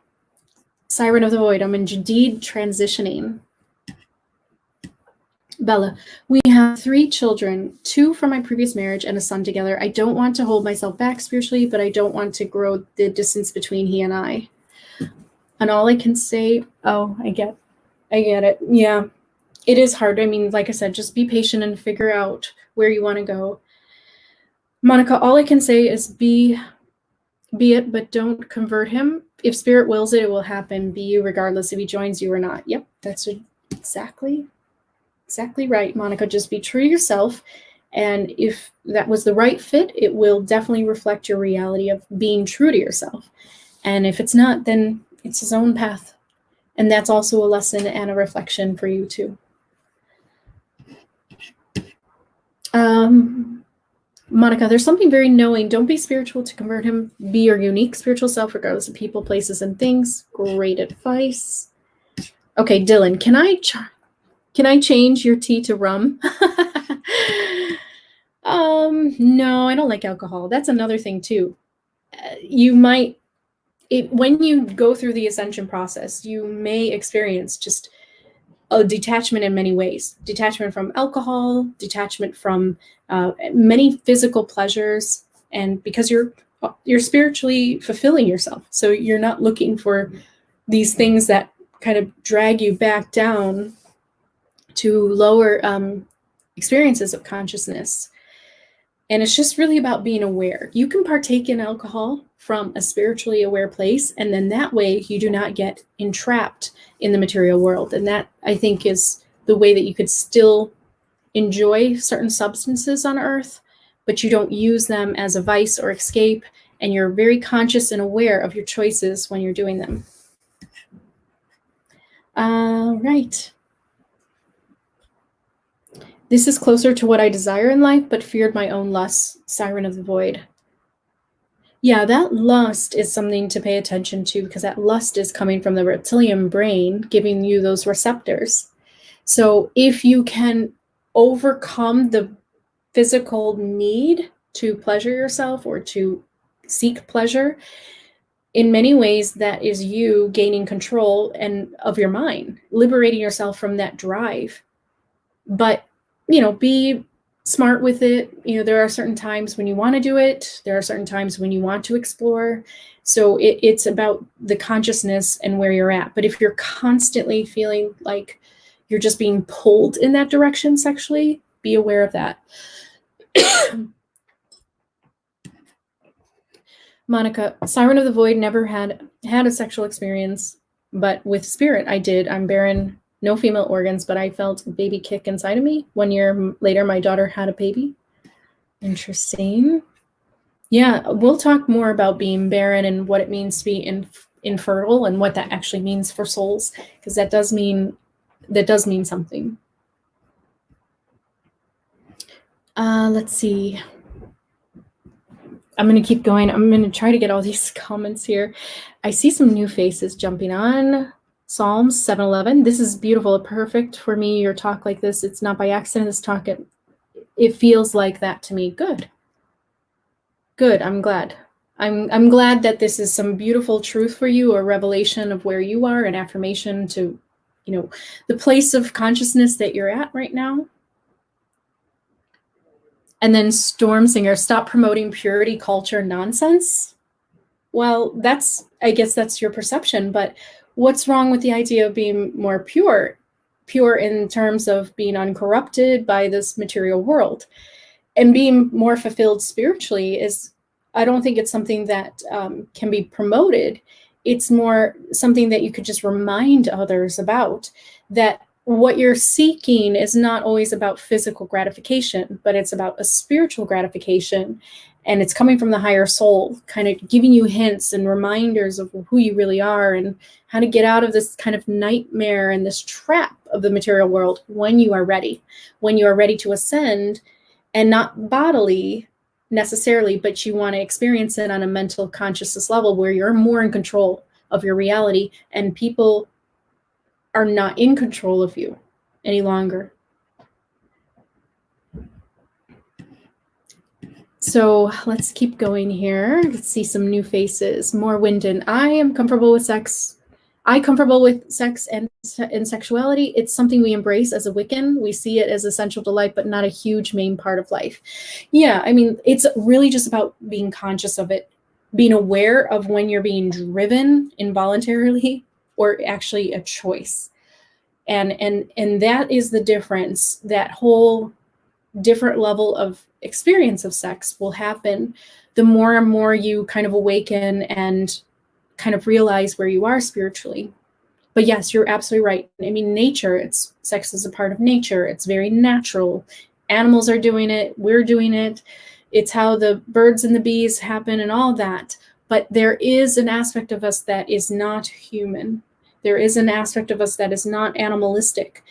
Siren of the Void, I'm indeed transitioning. Bella, we have 3 children, 2 from my previous marriage and a son together. I don't want to hold myself back spiritually, but I don't want to grow the distance between he and I. And all I can say, I get it. Yeah, it is hard. I mean, like I said, just be patient and figure out where you want to go. Monica, all I can say is be it, but don't convert him. If spirit wills it, it will happen. Be you regardless if he joins you or not. Yep, that's exactly right, Monica. Just be true to yourself. And if that was the right fit, it will definitely reflect your reality of being true to yourself. And if it's not, then it's his own path. And that's also a lesson and a reflection for you too. Monica, there's something very knowing. Don't be spiritual to convert him. Be your unique spiritual self regardless of people, places, and things. Great advice. Okay, Dylan, can I change your tea to rum? No, I don't like alcohol. That's another thing too. You might, when you go through the ascension process, you may experience just a detachment in many ways. Detachment from alcohol, detachment from many physical pleasures, and because you're spiritually fulfilling yourself. So you're not looking for these things that kind of drag you back down to lower experiences of consciousness. And it's just really about being aware. You can partake in alcohol from a spiritually aware place, and then that way you do not get entrapped in the material world. And that, I think, is the way that you could still enjoy certain substances on earth, but you don't use them as a vice or escape, and you're very conscious and aware of your choices when you're doing them. Right. This is closer to what I desire in life, but feared my own lusts. Siren of the Void. Yeah, that lust is something to pay attention to, because that lust is coming from the reptilian brain, giving you those receptors. So if you can overcome the physical need to pleasure yourself or to seek pleasure, in many ways, that is you gaining control of your mind, liberating yourself from that drive. But be smart with it. There are certain times when you want to do it. There are certain times when you want to explore. So it's about the consciousness and where you're at. But if you're constantly feeling like you're just being pulled in that direction sexually, be aware of that. Monica, Siren of the Void, never had a sexual experience, but with spirit I did. I'm barren. No female organs, but I felt a baby kick inside of me. 1 year later, my daughter had a baby. Interesting. Yeah, we'll talk more about being barren and what it means to be infertile and what that actually means for souls, because that does mean something. Let's see. I'm going to keep going. I'm going to try to get all these comments here. I see some new faces jumping on. Psalms 7:11. This is beautiful. Perfect for me. Your talk like this. It's not by accident. This talk, it feels like that to me. Good. Good. I'm glad. I'm glad that this is some beautiful truth for you, a revelation of where you are, an affirmation to, the place of consciousness that you're at right now. And then Storm Singer, stop promoting purity culture nonsense. Well, I guess that's your perception, but what's wrong with the idea of being more pure? Pure in terms of being uncorrupted by this material world. And being more fulfilled spiritually I don't think it's something that can be promoted. It's more something that you could just remind others about, that what you're seeking is not always about physical gratification, but it's about a spiritual gratification. And it's coming from the higher soul, kind of giving you hints and reminders of who you really are and how to get out of this kind of nightmare and this trap of the material world when you are ready to ascend, and not bodily necessarily, but you want to experience it on a mental consciousness level where you're more in control of your reality and people are not in control of you any longer. So let's keep going here. Let's see some new faces. More Wyndon. I am comfortable with sex. Comfortable with sex and sexuality. It's something we embrace as a Wiccan. We see it as essential to life, but not a huge main part of life. Yeah, I mean, it's really just about being conscious of it, being aware of when you're being driven involuntarily or actually a choice. And that is the difference. That whole different level of experience of sex will happen the more and more you kind of awaken and kind of realize where you are spiritually. But yes, you're absolutely right. I mean, nature, sex is a part of nature. It's very natural. Animals are doing it. We're doing it. It's how the birds and the bees happen and all that. But there is an aspect of us that is not human. There is an aspect of us that is not animalistic.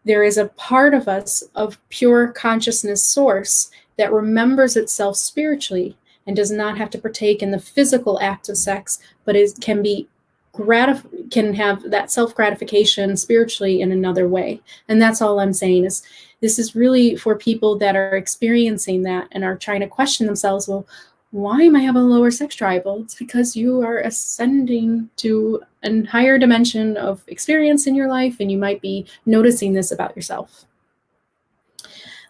There is a part of us of pure consciousness source that remembers itself spiritually and does not have to partake in the physical act of sex, but can have that self-gratification spiritually in another way. And that's all I'm saying is this is really for people that are experiencing that and are trying to question themselves, well, why am I having a lower sex drive? Well, it's because you are ascending to a higher dimension of experience in your life, and you might be noticing this about yourself.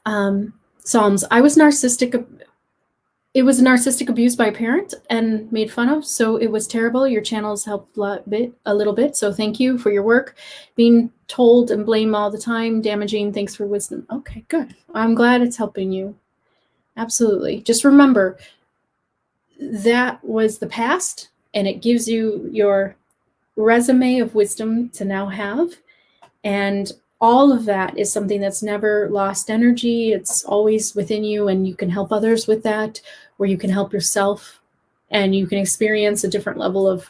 Psalms, it was narcissistic abuse by a parent and made fun of, so it was terrible. Your channels helped a little bit, so thank you for your work. Being told and blamed all the time, damaging. Thanks for wisdom. Okay, good. I'm glad it's helping you. Absolutely. Just remember, that was the past, and it gives you your resume of wisdom to now have. And all of that is something that's never lost energy. It's always within you, and you can help others with that, or you can help yourself, and you can experience a different level of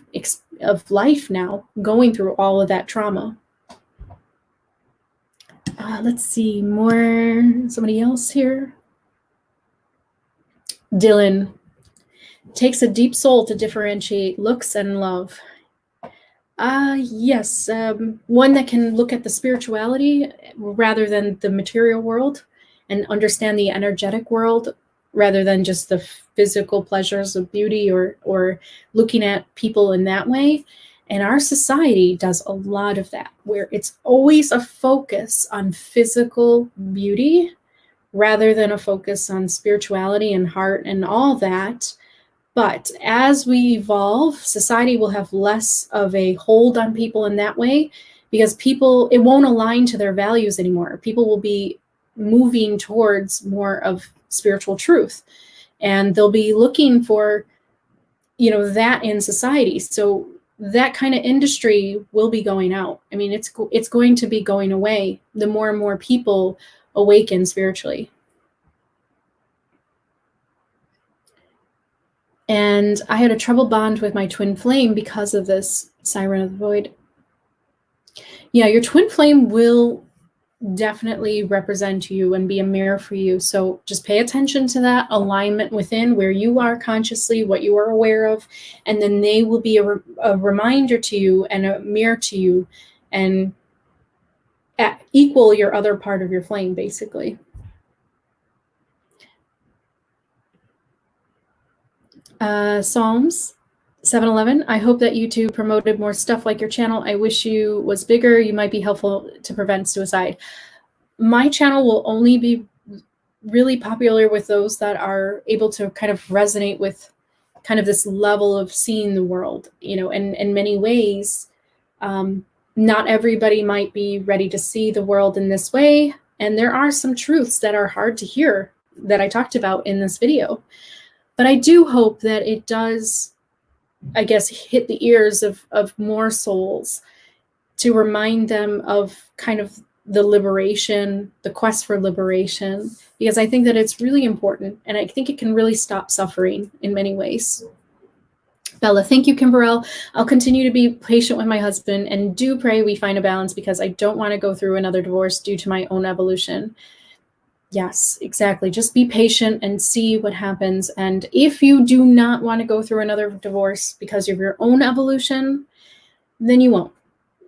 life now, going through all of that trauma. Let's see more. Somebody else here. Dylan, takes a deep soul to differentiate looks and love. Yes, one that can look at the spirituality rather than the material world and understand the energetic world rather than just the physical pleasures of beauty or looking at people in that way. And our society does a lot of that, where it's always a focus on physical beauty rather than a focus on spirituality and heart and all that. But as we evolve, society will have less of a hold on people in that way, because it won't align to their values anymore. People will be moving towards more of spiritual truth, and they'll be looking for, that in society. So that kind of industry will be going out. I mean, it's going to be going away the more and more people awaken spiritually. And I had a troubled bond with my twin flame because of this, Siren of the Void. Yeah, your twin flame will definitely represent you and be a mirror for you. So just pay attention to that alignment within where you are consciously, what you are aware of, and then they will be a reminder to you and a mirror to you, and equal your other part of your flame, basically. Psalms 711. I hope that YouTube promoted more stuff like your channel. I wish you was bigger. You might be helpful to prevent suicide. My channel will only be really popular with those that are able to kind of resonate with kind of this level of seeing the world, and in many ways, not everybody might be ready to see the world in this way. And there are some truths that are hard to hear that I talked about in this video. But I do hope that it does, I guess, hit the ears of more souls to remind them of kind of the liberation, the quest for liberation, because I think that it's really important, and I think it can really stop suffering in many ways. Bella, thank you, Kimberell. I'll continue to be patient with my husband and do pray we find a balance, because I don't want to go through another divorce due to my own evolution. Yes, exactly. Just be patient and see what happens. And if you do not want to go through another divorce because of your own evolution, then you won't.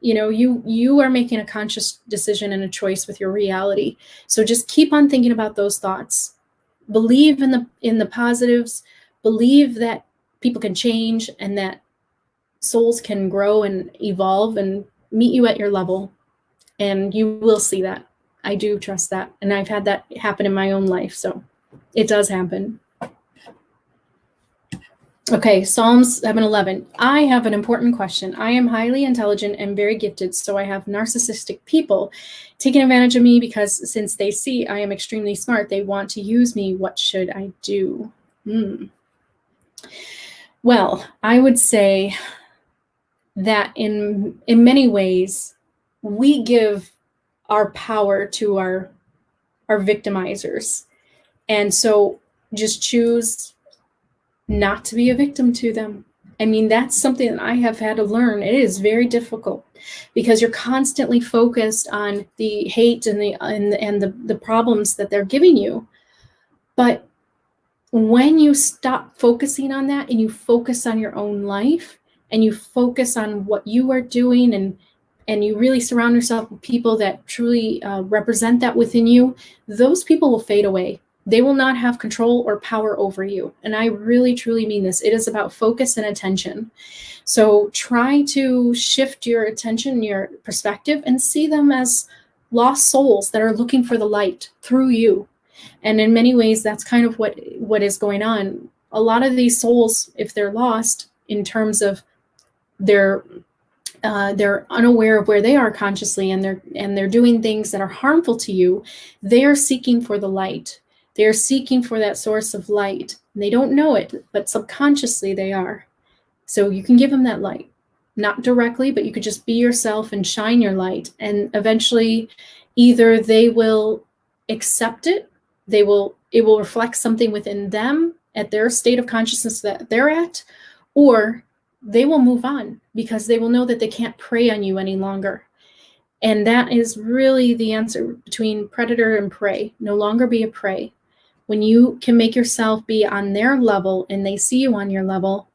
You are making a conscious decision and a choice with your reality. So just keep on thinking about those thoughts. Believe in the positives. Believe that people can change and that souls can grow and evolve and meet you at your level. And you will see that. I do trust that. And I've had that happen in my own life. So it does happen. Okay, Psalms 7:11. I have an important question. I am highly intelligent and very gifted, so I have narcissistic people taking advantage of me because since they see I am extremely smart, they want to use me. What should I do? Well, I would say that in many ways, we give our power to our victimizers. And so just choose not to be a victim to them. I mean, that's something that I have had to learn. It is very difficult because you're constantly focused on the hate and the problems that they're giving you. But when you stop focusing on that and you focus on your own life and you focus on what you are doing and you really surround yourself with people that truly represent that within you, those people will fade away. They will not have control or power over you. And I really, truly mean this. It is about focus and attention. So try to shift your attention, your perspective, and see them as lost souls that are looking for the light through you. And in many ways, that's kind of what is going on. A lot of these souls, if they're lost in terms of they're unaware of where they are consciously, and they're doing things that are harmful to you, they are seeking for the light. They are seeking for that source of light. And they don't know it, but subconsciously they are. So you can give them that light, not directly, but you could just be yourself and shine your light. And eventually, either they will accept it, it will reflect something within them at their state of consciousness that they're at, or they will move on because they will know that they can't prey on you any longer. And that is really the answer between predator and prey. No longer be a prey. When you can make yourself be on their level and they see you on your level,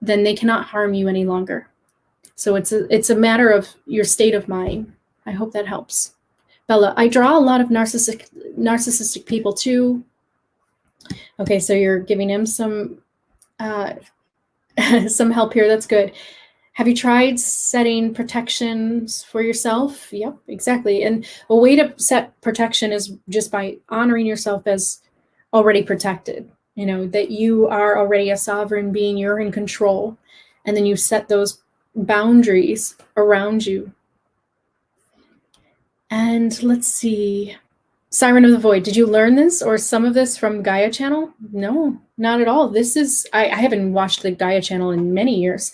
then they cannot harm you any longer. So it's a matter of your state of mind. I hope that helps. Bella, I draw a lot of narcissistic people too. Okay, so you're giving him some some help here. That's good. Have you tried setting protections for yourself? Yep, exactly. And a way to set protection is just by honoring yourself as already protected. That you are already a sovereign being, you're in control. And then you set those boundaries around you. And let's see. Siren of the Void, did you learn this or some of this from Gaia channel? No, not at all. This is, I haven't watched the Gaia channel in many years.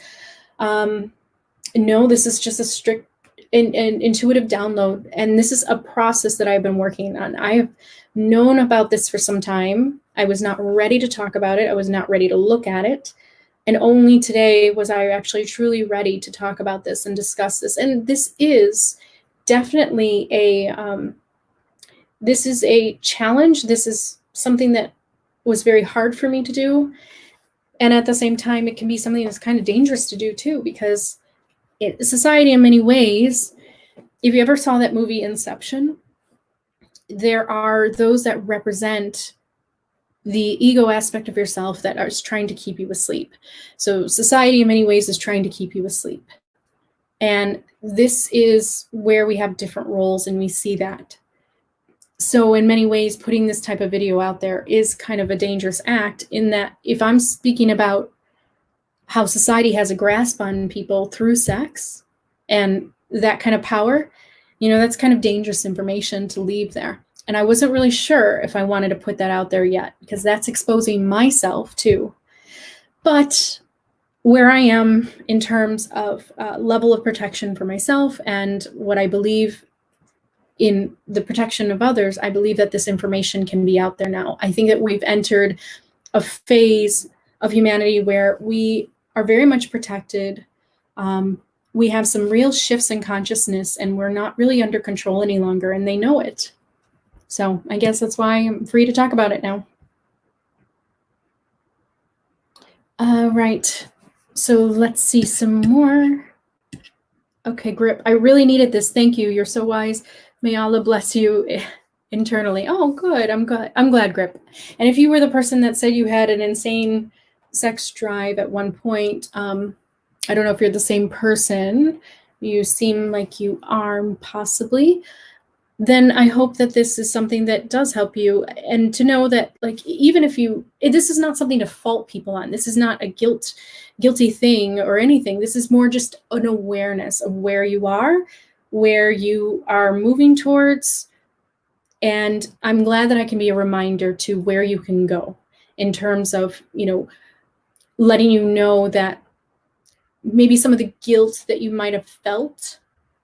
No, this is just a strict an intuitive download. And this is a process that I've been working on. I have known about this for some time. I was not ready to talk about it. I was not ready to look at it. And only today was I actually truly ready to talk about this and discuss this. And this is definitely this is a challenge. This is something that was very hard for me to do. And at the same time, it can be something that's kind of dangerous to do too, because society in many ways, if you ever saw that movie Inception, there are those that represent the ego aspect of yourself that is trying to keep you asleep. So society in many ways is trying to keep you asleep. And this is where we have different roles, and we see that. So in many ways, putting this type of video out there is kind of a dangerous act, in that if I'm speaking about how society has a grasp on people through sex and that kind of power, that's kind of dangerous information to leave there. And I wasn't really sure if I wanted to put that out there yet, because that's exposing myself too. But where I am in terms of level of protection for myself and what I believe in the protection of others, I believe that this information can be out there now. I think that we've entered a phase of humanity where we are very much protected. We have some real shifts in consciousness, and we're not really under control any longer, and they know it. So I guess that's why I'm free to talk about it now. Right. So let's see some more. Okay, Grip, I really needed this. Thank you. You're so wise. May Allah bless you internally. Oh, good. I'm glad, Grip. And if you were the person that said you had an insane sex drive at one point, I don't know if you're the same person. You seem like you are, possibly. Then I hope that this is something that does help you, and to know that, like, even if this is not something to fault people on. This is not a guilty thing or anything. This is more just an awareness of where you are moving towards. And I'm glad that I can be a reminder to where you can go in terms of, letting you know that maybe some of the guilt that you might have felt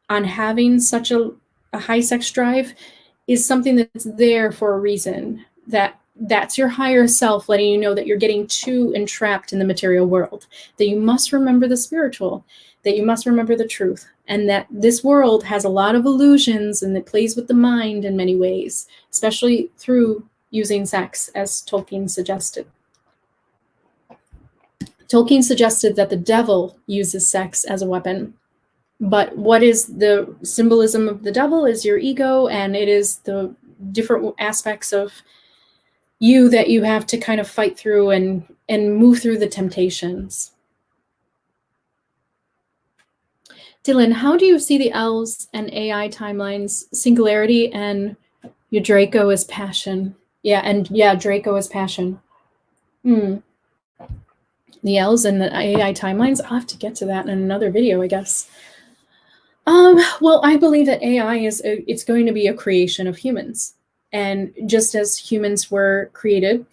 on having such a high sex drive is something that's there for a reason. That's your higher self letting you know that you're getting too entrapped in the material world, that you must remember the spiritual, that you must remember the truth, and that this world has a lot of illusions and it plays with the mind in many ways, especially through using sex, as Tolkien suggested. Tolkien suggested that the devil uses sex as a weapon. But what is the symbolism of the devil is your ego, and it is the different aspects of you that you have to kind of fight through and move through the temptations. Dylan, how do you see the elves and AI timelines, singularity, and your Draco as passion? Yeah, Draco as passion. The elves and the AI timelines, I'll have to get to that in another video, I guess. Well, I believe that AI it's going to be a creation of humans. And just as humans were created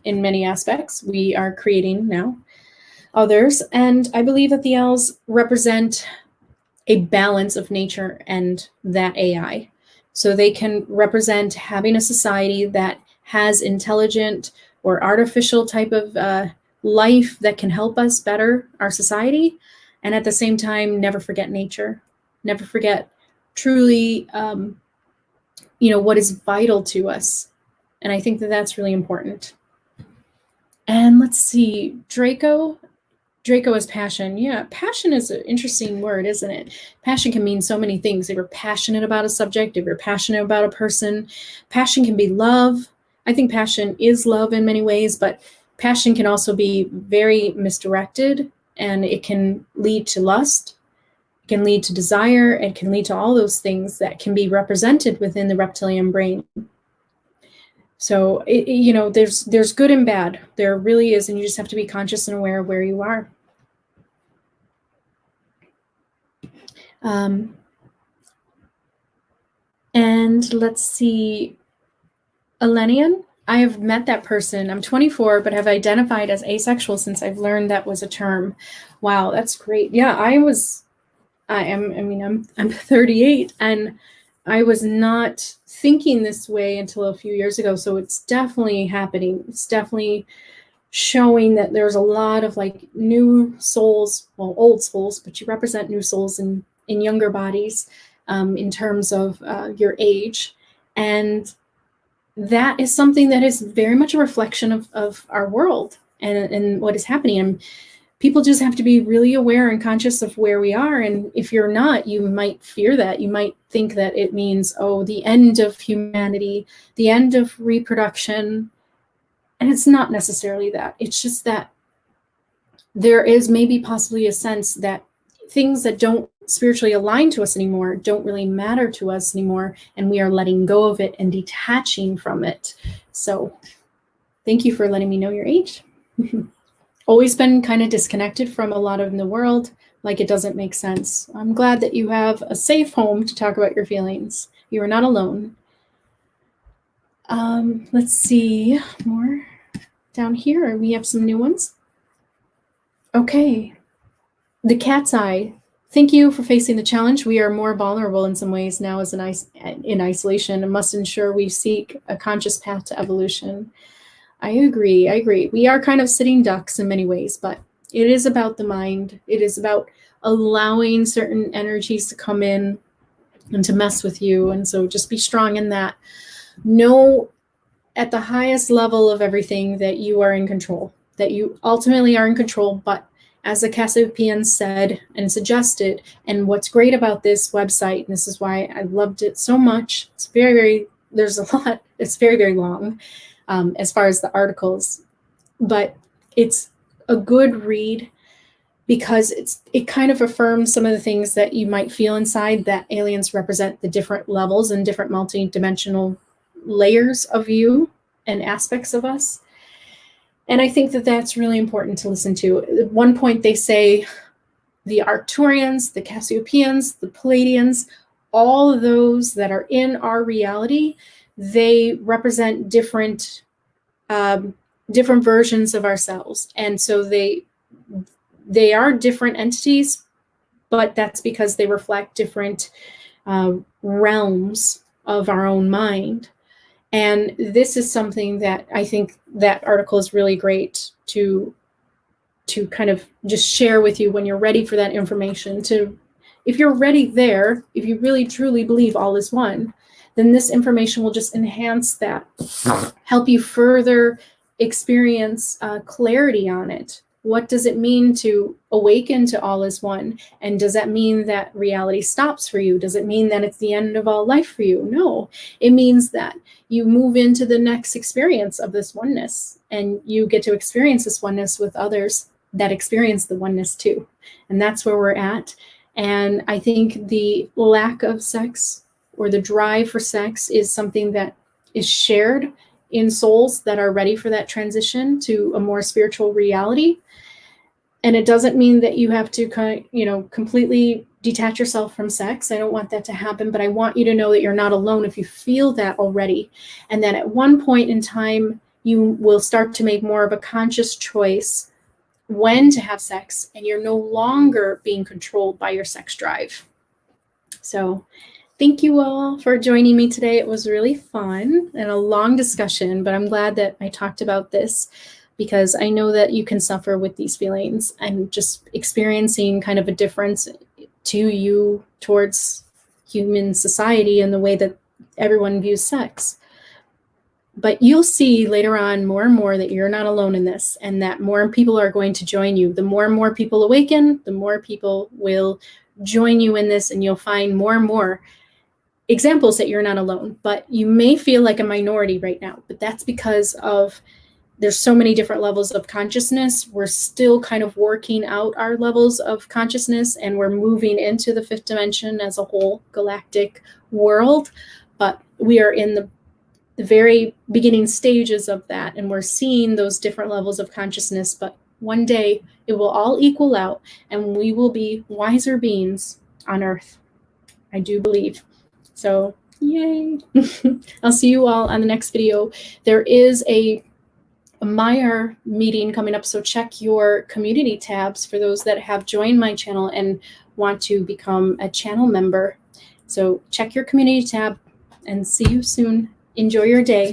in many aspects, we are creating now others. And I believe that the elves represent a balance of nature and that AI. So they can represent having a society that has intelligent or artificial type of life that can help us better our society. And at the same time, never forget nature, never forget truly, what is vital to us. And I think that that's really important. And let's see, Draco is passion. Yeah, passion is an interesting word, isn't it? Passion can mean so many things. If you're passionate about a subject, if you're passionate about a person, passion can be love. I think passion is love in many ways, but passion can also be very misdirected, and it can lead to lust. It can lead to desire. It can lead to all those things that can be represented within the reptilian brain. So, there's good and bad. There really is, and you just have to be conscious and aware of where you are. And let's see, Elenian. I have met that person. I'm 24, but have identified as asexual since I've learned that was a term. Wow, that's great. Yeah, I'm 38, and I was not thinking this way until a few years ago. So it's definitely happening. It's definitely showing that there's a lot of like new souls, well, old souls, but you represent new souls in younger bodies in terms of your age. And that is something that is very much a reflection of our world and what is happening. And people just have to be really aware and conscious of where we are. And if you're not, you might fear that. You might think that it means, oh, the end of humanity, the end of reproduction. And it's not necessarily that. It's just that there is maybe possibly a sense that things that don't spiritually align to us anymore don't really matter to us anymore, and we are letting go of it and detaching from it. So thank you for letting me know your age. Always been kind of disconnected from a lot of in the world, like it doesn't make sense. I'm glad that you have a safe home to talk about your feelings. You are not alone. Let's see more down here. We have some new ones. Okay. The cat's eye. Thank you for facing the challenge. We are more vulnerable in some ways now as in isolation and must ensure we seek a conscious path to evolution. I agree. We are kind of sitting ducks in many ways, but it is about the mind. It is about allowing certain energies to come in and to mess with you. And so just be strong in that. Know at the highest level of everything that you are in control, that you ultimately are in control, but as the Cassiopeans said and suggested, and what's great about this website, and this is why I loved it so much, it's there's a lot, it's very, very long as far as the articles, but it's a good read because it kind of affirms some of the things that you might feel inside, that aliens represent the different levels and different multi-dimensional layers of you and aspects of us. And I think that that's really important to listen to. At one point, they say the Arcturians, the Cassiopeans, the Palladians, all of those that are in our reality, they represent different versions of ourselves. And so they are different entities, but that's because they reflect different realms of our own mind. And this is something that I think that article is really great to kind of just share with you when you're ready for that information. If you're ready there, if you really truly believe all is one, then this information will just enhance that, help you further experience clarity on it. What does it mean to awaken to all is one? And does that mean that reality stops for you? Does it mean that it's the end of all life for you? No, it means that you move into the next experience of this oneness, and you get to experience this oneness with others that experience the oneness too. And that's where we're at. And I think the lack of sex or the drive for sex is something that is shared in souls that are ready for that transition to a more spiritual reality. And it doesn't mean that you have to completely detach yourself from sex. I don't want that to happen, but I want you to know that you're not alone if you feel that already. And that at one point in time, you will start to make more of a conscious choice when to have sex, and you're no longer being controlled by your sex drive. So thank you all for joining me today. It was really fun and a long discussion, but I'm glad that I talked about this because I know that you can suffer with these feelings and just experiencing kind of a difference to you towards human society and the way that everyone views sex. But you'll see later on more and more that you're not alone in this, and that more people are going to join you. The more and more people awaken, the more people will join you in this, and you'll find more and more examples that you're not alone. But you may feel like a minority right now, but that's because there's so many different levels of consciousness. We're still kind of working out our levels of consciousness, and we're moving into the fifth dimension as a whole galactic world. But we are in the very beginning stages of that, and we're seeing those different levels of consciousness. But one day it will all equal out, and we will be wiser beings on Earth. I do believe. So yay. I'll see you all on the next video. There is a Meyer meeting coming up, so check your community tabs for those that have joined my channel and want to become a channel member. So check your community tab and see you soon. Enjoy your day.